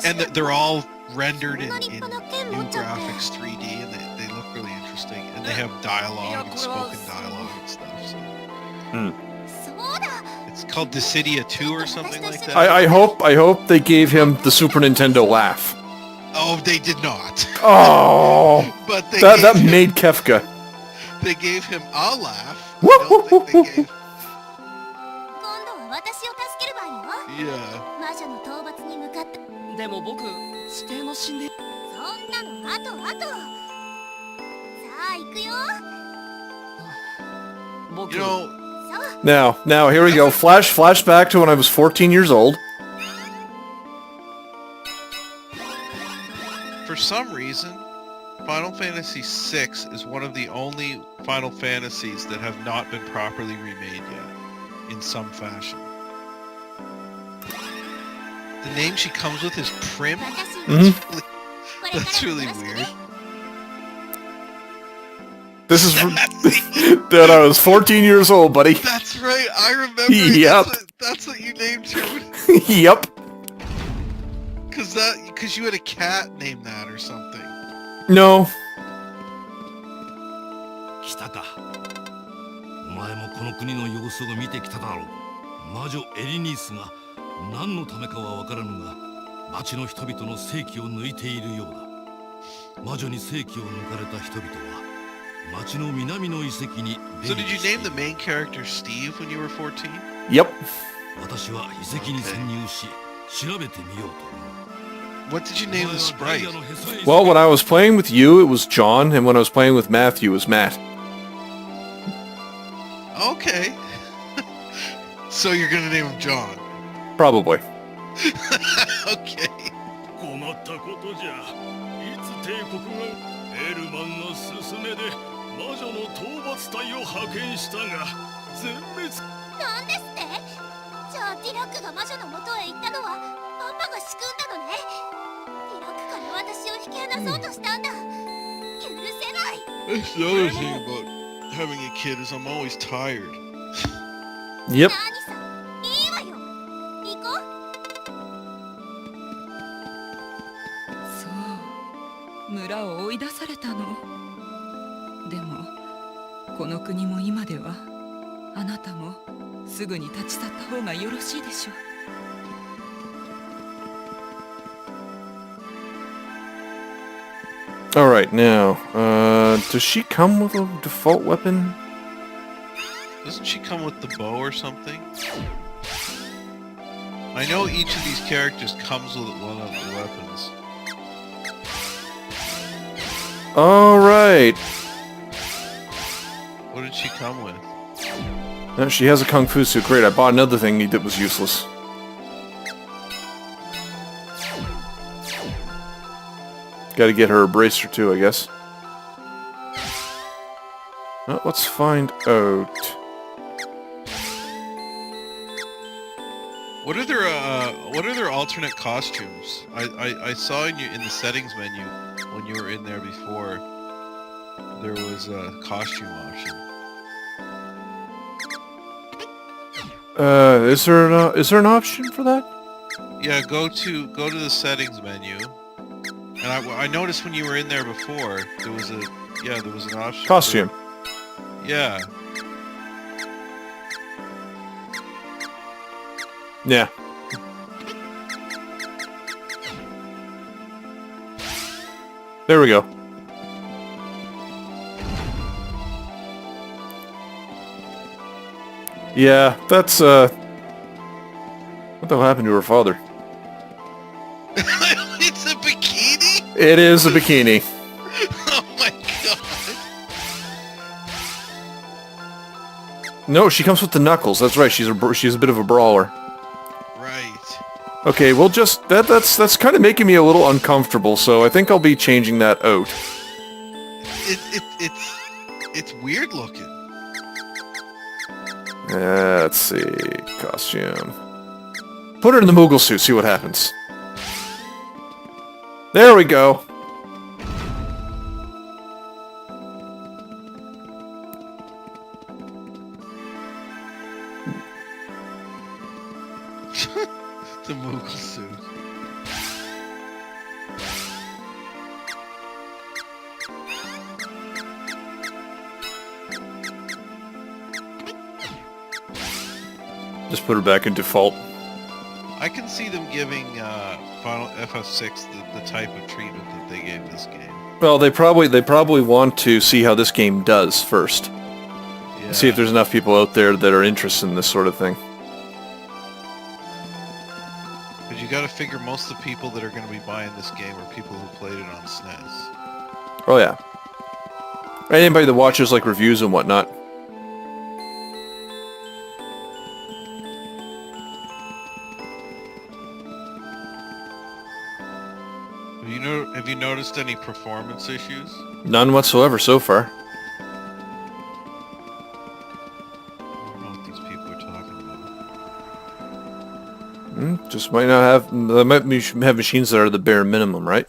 And they're all rendered in new graphics 3D, and they look really interesting, and they have dialogue and spoken dialogue and stuff. So. It's called Dissidia 2 or something like that. I hope they gave him the Super Nintendo laugh. Oh, they did not. Oh, but that made Kefka. They gave him a laugh. Yeah. でも僕指定の死んで。そんなのあとあと。さあ行くよ。You know. Now here we go. Flashback to when I was 14 years old. For some reason, Final Fantasy VI is one of the only Final Fantasies that have not been properly remade yet, in some fashion. The name she comes with is Prim? That's really weird. This is from that I was 14 years old, buddy. That's right, I remember. Yep. That's what you named her. Yep. Because you had a cat named that or something. No. 来たか。お前もこの国の様子を見てきただろう。魔女エリニースが何のためかはわからぬが、町の人々の正気を抜いているようだ。魔女に正気を抜かれた人々は町の南の遺跡に。So did you name the main character Steve when you were 14? Yep. 私は遺跡に潜入し、調べてみようと。What did you name the sprite? Well, when I was playing with you, it was John, and when I was playing with Matthew, it was Matt. Okay. So you're gonna name him John? Probably. Okay. 困ったことじゃ。いつ帝国がエルマンの勧めで魔女の討伐隊を派遣したが全滅。なんですって？じゃあディラックが魔女の元へ行ったのはパパが仕組んだのね。ディラックから私を引き離そうとしたんだ。許せない。 That's the other thing about having a kid is I'm always tired. Yep. 何さ、いいわよ。行こう。そう村を追い出されたの。でもこの国も今ではあなたもすぐに立ち去った方がよろしいでしょう。Alright, now, does she come with a default weapon? Doesn't she come with the bow or something? I know each of these characters comes with one of the weapons. Alright. right. What did she come with? No, she has a kung fu suit. Great, I bought another thing that was useless. Gotta get her a bracer too, I guess. Well, let's find out. What are their alternate costumes? I saw in the settings menu when you were in there before. There was a costume option. Is there an option for that? Yeah, go to the settings menu. And I noticed when you were in there before, there was an option. Costume. Yeah. Yeah. There we go. Yeah, that's, what the hell happened to her father? It's a bikini? It is a bikini. Oh my god. No, she comes with the knuckles. That's right. She's a bit of a brawler. Right. Okay, we'll just that's kind of making me a little uncomfortable. So I think I'll be changing that out. It's weird looking. Let's see, costume. Put her in the Moogle suit. See what happens. There we go. The Moogle suit. Just put her back in default. I can see them giving Final FF6 the type of treatment that they gave this game. Well, they probably want to see how this game does first. Yeah. See if there's enough people out there that are interested in this sort of thing. Because you got to figure most of the people that are going to be buying this game are people who played it on SNES. Oh yeah. Anybody that watches like reviews and whatnot. Have you noticed any performance issues? None whatsoever so far. I don't know what these people are talking about. Just might not have. They might have machines that are the bare minimum, right?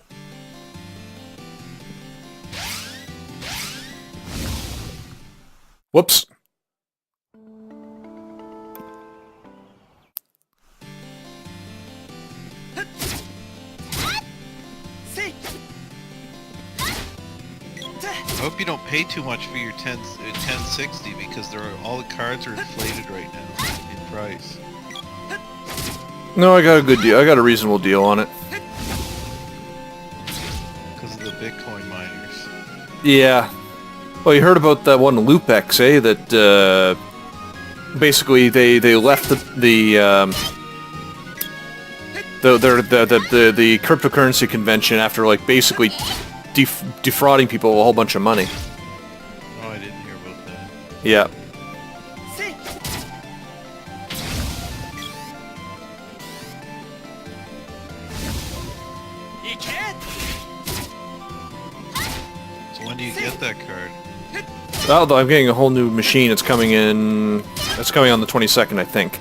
Whoops. I hope you don't pay too much for your 1060 because all the cards are inflated right now in price. No, I got a good deal. I got a reasonable deal on it. Because of the Bitcoin miners. Yeah. Well, you heard about that one Lupex, eh? That basically they left the cryptocurrency convention after like basically defrauding people a whole bunch of money. Oh, I didn't hear about that. Yeah. So when do you get that card? Well, I'm getting a whole new machine. It's coming in. It's coming on the 22nd, I think.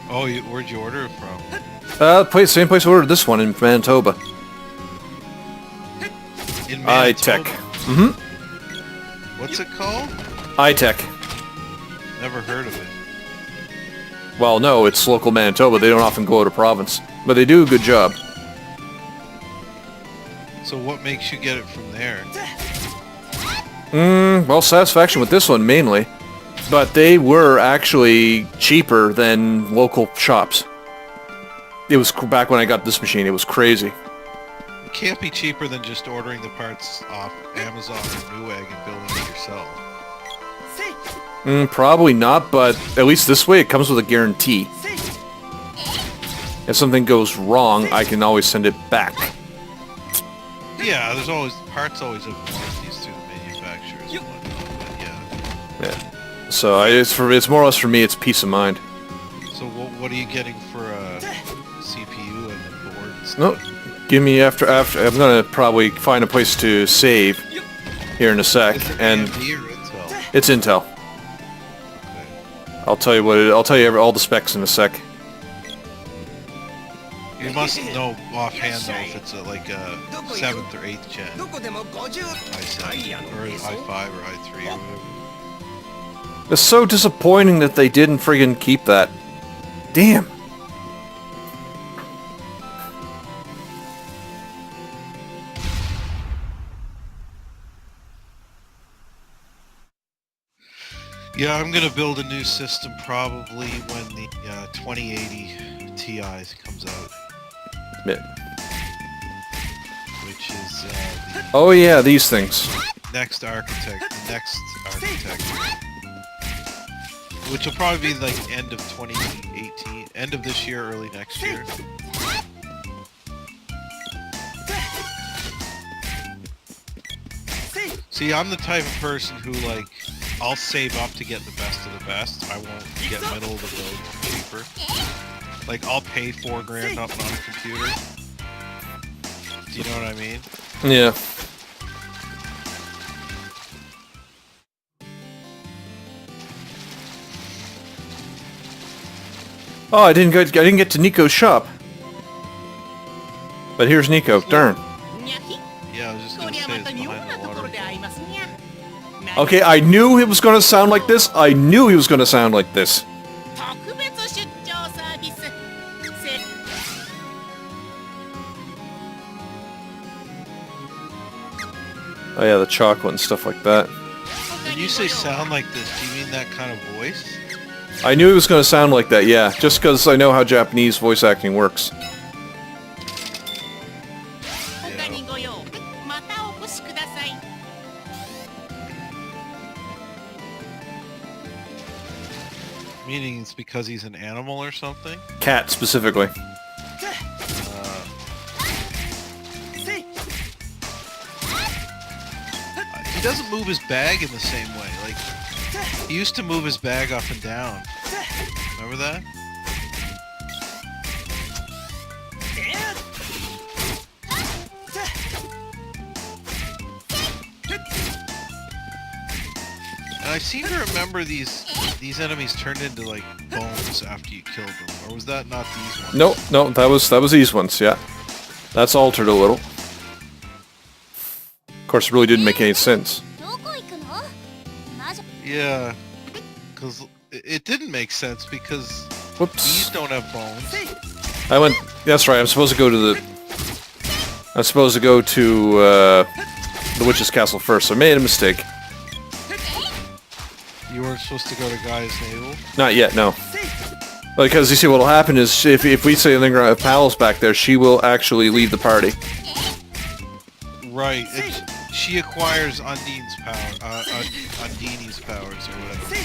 Oh, where'd you order it from? Same place I ordered this one in Manitoba. In Manitoba? iTech. Mm-hmm. What's it called? iTech. Never heard of it. Well, no, it's local Manitoba. They don't often go out of province. But they do a good job. So what makes you get it from there? Well, satisfaction with this one, mainly. But they were actually cheaper than local shops. It was back when I got this machine. It was crazy. It can't be cheaper than just ordering the parts off Amazon or Newegg and building it yourself. Probably not, but at least this way it comes with a guarantee. If something goes wrong, I can always send it back. Yeah, there's always parts always have warranties through the and whatnot, but yeah. Yeah. So it's more or less for me. It's peace of mind. So what are you getting for CPU and the board and No, stuff? give me after. I'm gonna probably find a place to save here in a sec, Is it and AMD or Intel? it's Intel. Okay. I'll tell you what. I'll tell you all the specs in a sec. You must know offhand though if it's like a 7th or 8th gen どこでも50 i7 or i5 or i3 or whatever. It's so disappointing that they didn't friggin' keep that. Damn. Yeah, I'm gonna build a new system probably when the 2080 Ti comes out, Yeah. which is Oh yeah, these things. the next architect, which will probably be like end of 2018, end of this year, early next year. See, I'm the type of person who, like, I'll save up to get the best of the best. I won't get middle of the road cheaper. Like, I'll pay $4 grand up on a computer. Do you know what I mean? Yeah. Oh, I didn't get to Nico's shop. But here's Nico. Darn. Yeah, I was just gonna say it's behind the water. Okay, I knew it was gonna sound like this. I knew he was gonna sound like this. 特別出張サービスせ Oh yeah, the chocolate and stuff like that. When you say sound like this, do you mean that kind of voice? I knew it was gonna sound like that, yeah. Just because I know how Japanese voice acting works. 他にご用またお越しください Meaning it's because he's an animal or something? Cat, specifically. He doesn't move his bag in the same way. Like, he used to move his bag up and down. Remember that? And I seem to remember these enemies turned into like bones after you killed them, or was that not these ones? No, no, that was these ones, yeah. That's altered a little. Of course, it really didn't make any sense. どこ行くの魔女 Yeah, because it didn't make sense because these Whoops. don't have bones. I went. That's right. I'm supposed to go to the. I'm supposed to go to the witch's castle first. So I made a mistake. You weren't supposed to go to Gaia's Navel. Not yet, no. Because you see, what'll happen is if we say Lingra Pal's back there, she will actually leave the party. Right. She acquires Undine's power, Undine's powers or whatever.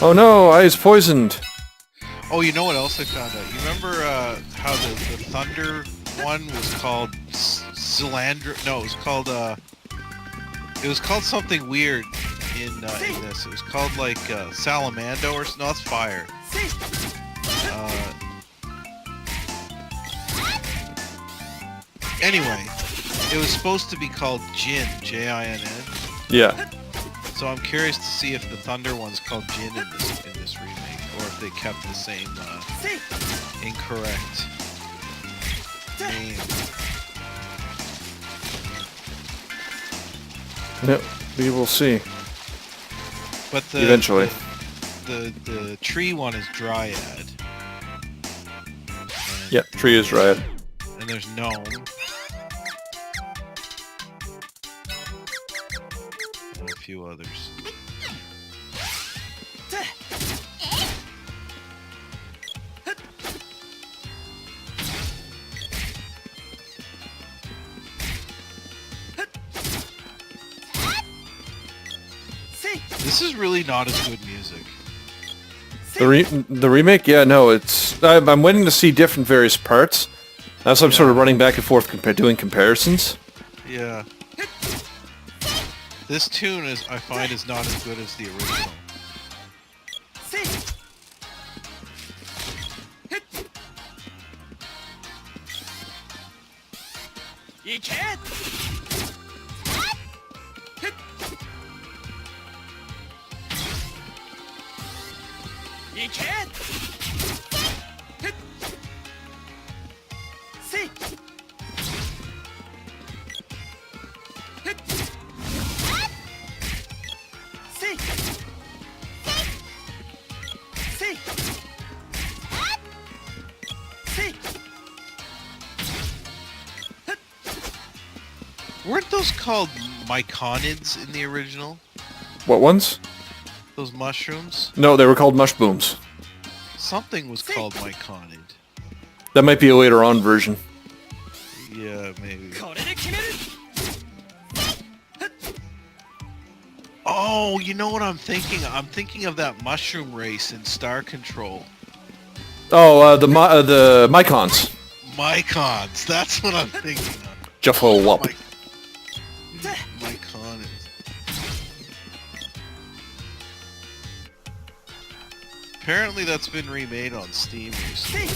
Oh no, I was poisoned. Oh, you know what else I found out? You remember how the Thunder one was called Cilandra? No, it was called something weird in this. It was called like Salamando or no, that's fire. Anyway, it was supposed to be called Jin, J-I-N-N. Yeah. So I'm curious to see if the Thunder one's called Jin in this remake, or if they kept the same incorrect name. No, we will see. But Eventually. The tree one is Dryad. Yep, tree is right. And there's Gnome. And a few others. This is really not as good music. The remake? Yeah, no, it's... I'm waiting to see different various parts. That's why I'm sort of running back and forth doing comparisons. Yeah. This tune is, I find, is not as good as the original. Weren't those called myconids in the original? What ones? Those mushrooms? No, they were called mush booms. Something was called myconid. That might be a later on version. Yeah, maybe. Oh, you know what I'm thinking? I'm thinking of that mushroom race in Star Control. Oh, the Mycons. Mycons, that's what I'm thinking of. Juffo Wop. Myconids. Apparently that's been remade on Steam recently.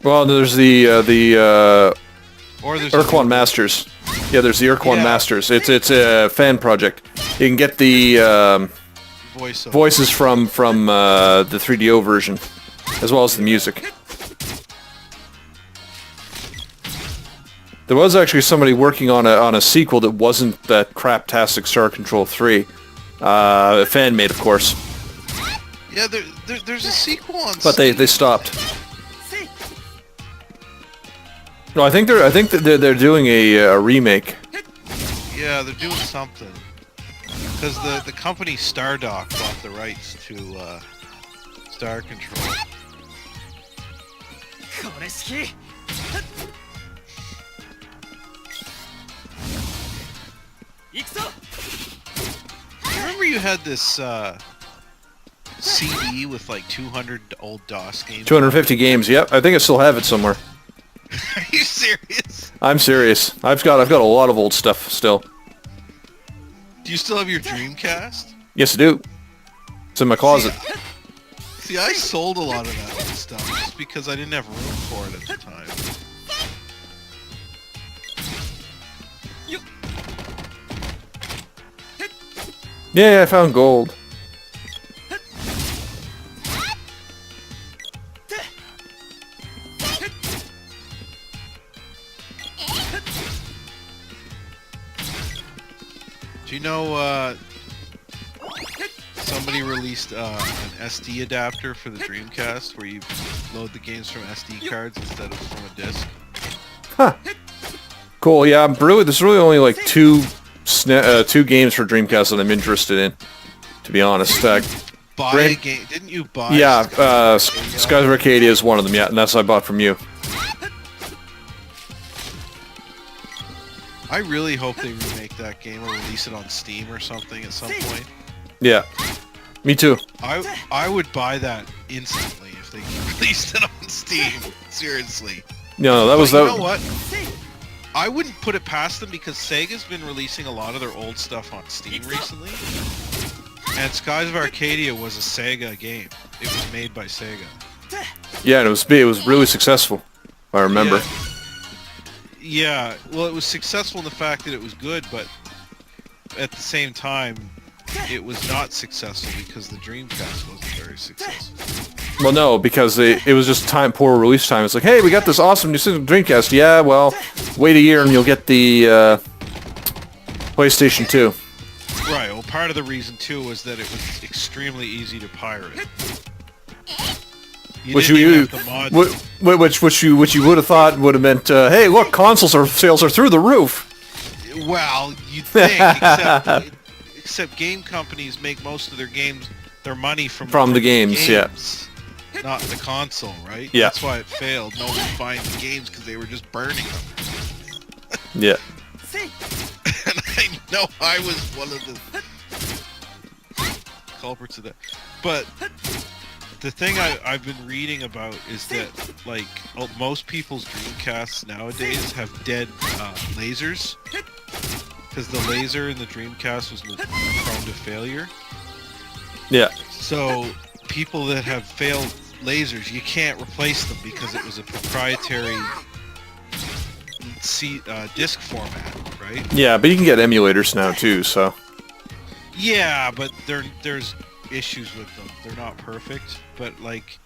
Well, there's the Or there's Urquan Masters. Yeah, there's the Urquan Masters. It's a fan project. You can get the voices from the 3DO version, as well as the music. There was actually somebody working on a sequel that wasn't that craptastic Star Control 3. Fan made, of course. Yeah, there's a sequel on But they stopped. No, I think they're doing a remake. Yeah, they're doing something. Because the company Stardock bought the rights to Star Control. Remember you had this CD with like 200 old DOS games? 250 games, yep. I think I still have it somewhere. Are you serious? I'm serious. I've got a lot of old stuff still. Do you still have your Dreamcast? Yes, I do. It's in my closet. See, I sold a lot of that old stuff just because I didn't have room for it at the time. Yeah, I found gold. Do you know, somebody released an SD adapter for the Dreamcast where you load the games from SD cards instead of from a disc? Huh. Cool, yeah, there's really only like two games for Dreamcast that I'm interested in, to be honest. Buy a game? Didn't you buy? Yeah, Skies of Arcadia is one of them, yeah, and that's what I bought from you. I really hope they remake that game or release it on Steam or something at some point. Yeah, me too. I would buy that instantly if they released it on Steam. Seriously. No, that was You know what? I wouldn't put it past them because Sega's been releasing a lot of their old stuff on Steam recently. And Skies of Arcadia was a Sega game. It was made by Sega. Yeah, and it was really successful, if I remember. Yeah, well, it was successful in the fact that it was good, but at the same time, it was not successful because the Dreamcast wasn't very successful. Well, no, because it was just poor release time. It's like, hey, we got this awesome new Dreamcast. Yeah, well, wait a year and you'll get the PlayStation 2. Right, well, part of the reason, too, was that it was extremely easy to pirate. Which you would have thought would have meant, hey, look, sales are through the roof. Well, you'd think, except game companies make most of their money from the games, yeah. Not the console, right? Yeah. That's why it failed. No one was buying the games because they were just burning them. Yeah. And I know I was one of the culprits of that. But The thing I've been reading about is that, like, most people's Dreamcasts nowadays have dead lasers. Because the laser in the Dreamcast was prone to failure. Yeah. So, people that have failed lasers, you can't replace them because it was a proprietary disc format, right? Yeah, but you can get emulators now too, so... Yeah, but there's issues with them. They're not perfect, but like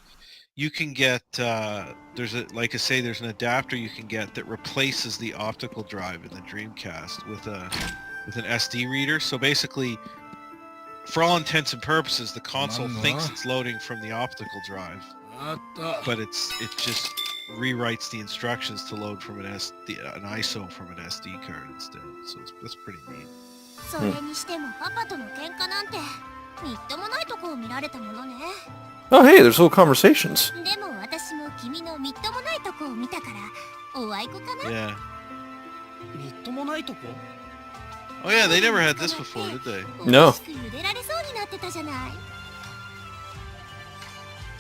you can get there's an adapter you can get that replaces the optical drive in the Dreamcast with an SD reader. So basically, for all intents and purposes, the console thinks it's loading from the optical drive, but it just rewrites the instructions to load from an ISO from an SD card instead. So that's pretty neat. それにしてもパパとの喧嘩なんてみっともないとこを見られたものね。 Oh, hey, there's little conversations. でも私も君のみっともないとこを見たからおあいこかな。 Yeah. みっともないとこ Oh yeah, they never had this before, did they? No. 大きく茹でられそうになってたじゃない。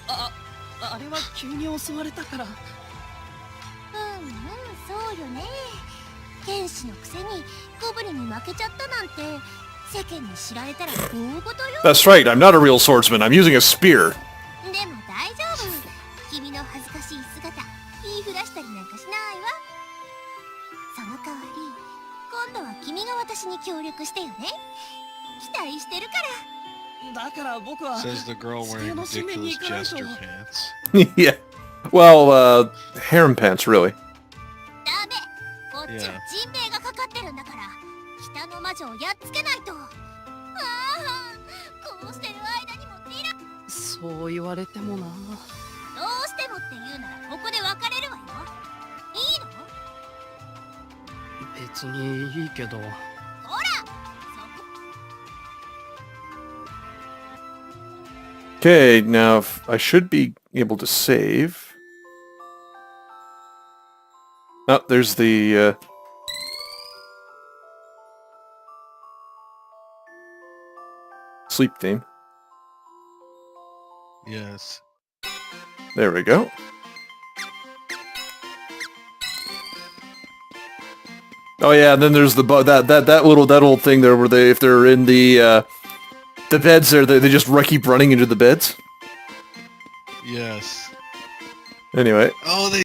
あれは急に襲われたから。そうよね。剣士のくせにゴブリンに負けちゃったなんて世間に知られたら大事よ。 That's right, I'm not a real swordsman, I'm using a spear. でも大丈夫。君の恥ずかしい姿言いふらしたりなんかしないわ。その代わり今度は君が私に協力してよね。期待してるから。だから僕は Says the girl wearing ridiculous jester pants. Yeah. Well, harem pants, really. ダメ。こっちは人命がかかってるんだから。北の魔女をやっつけないと。ああ、こうしてる間にもディラ。そう言われてもな。どうしてもって言うならここで別れるわよ。いいの？別にいいけど。ほら、Okay, now I should be able to save. Oh, there's the sleep theme. Yes. There we go. Oh yeah, and then there's the that little thing there where if they're in the beds there, they just keep running into the beds. Yes. Anyway. Oh, they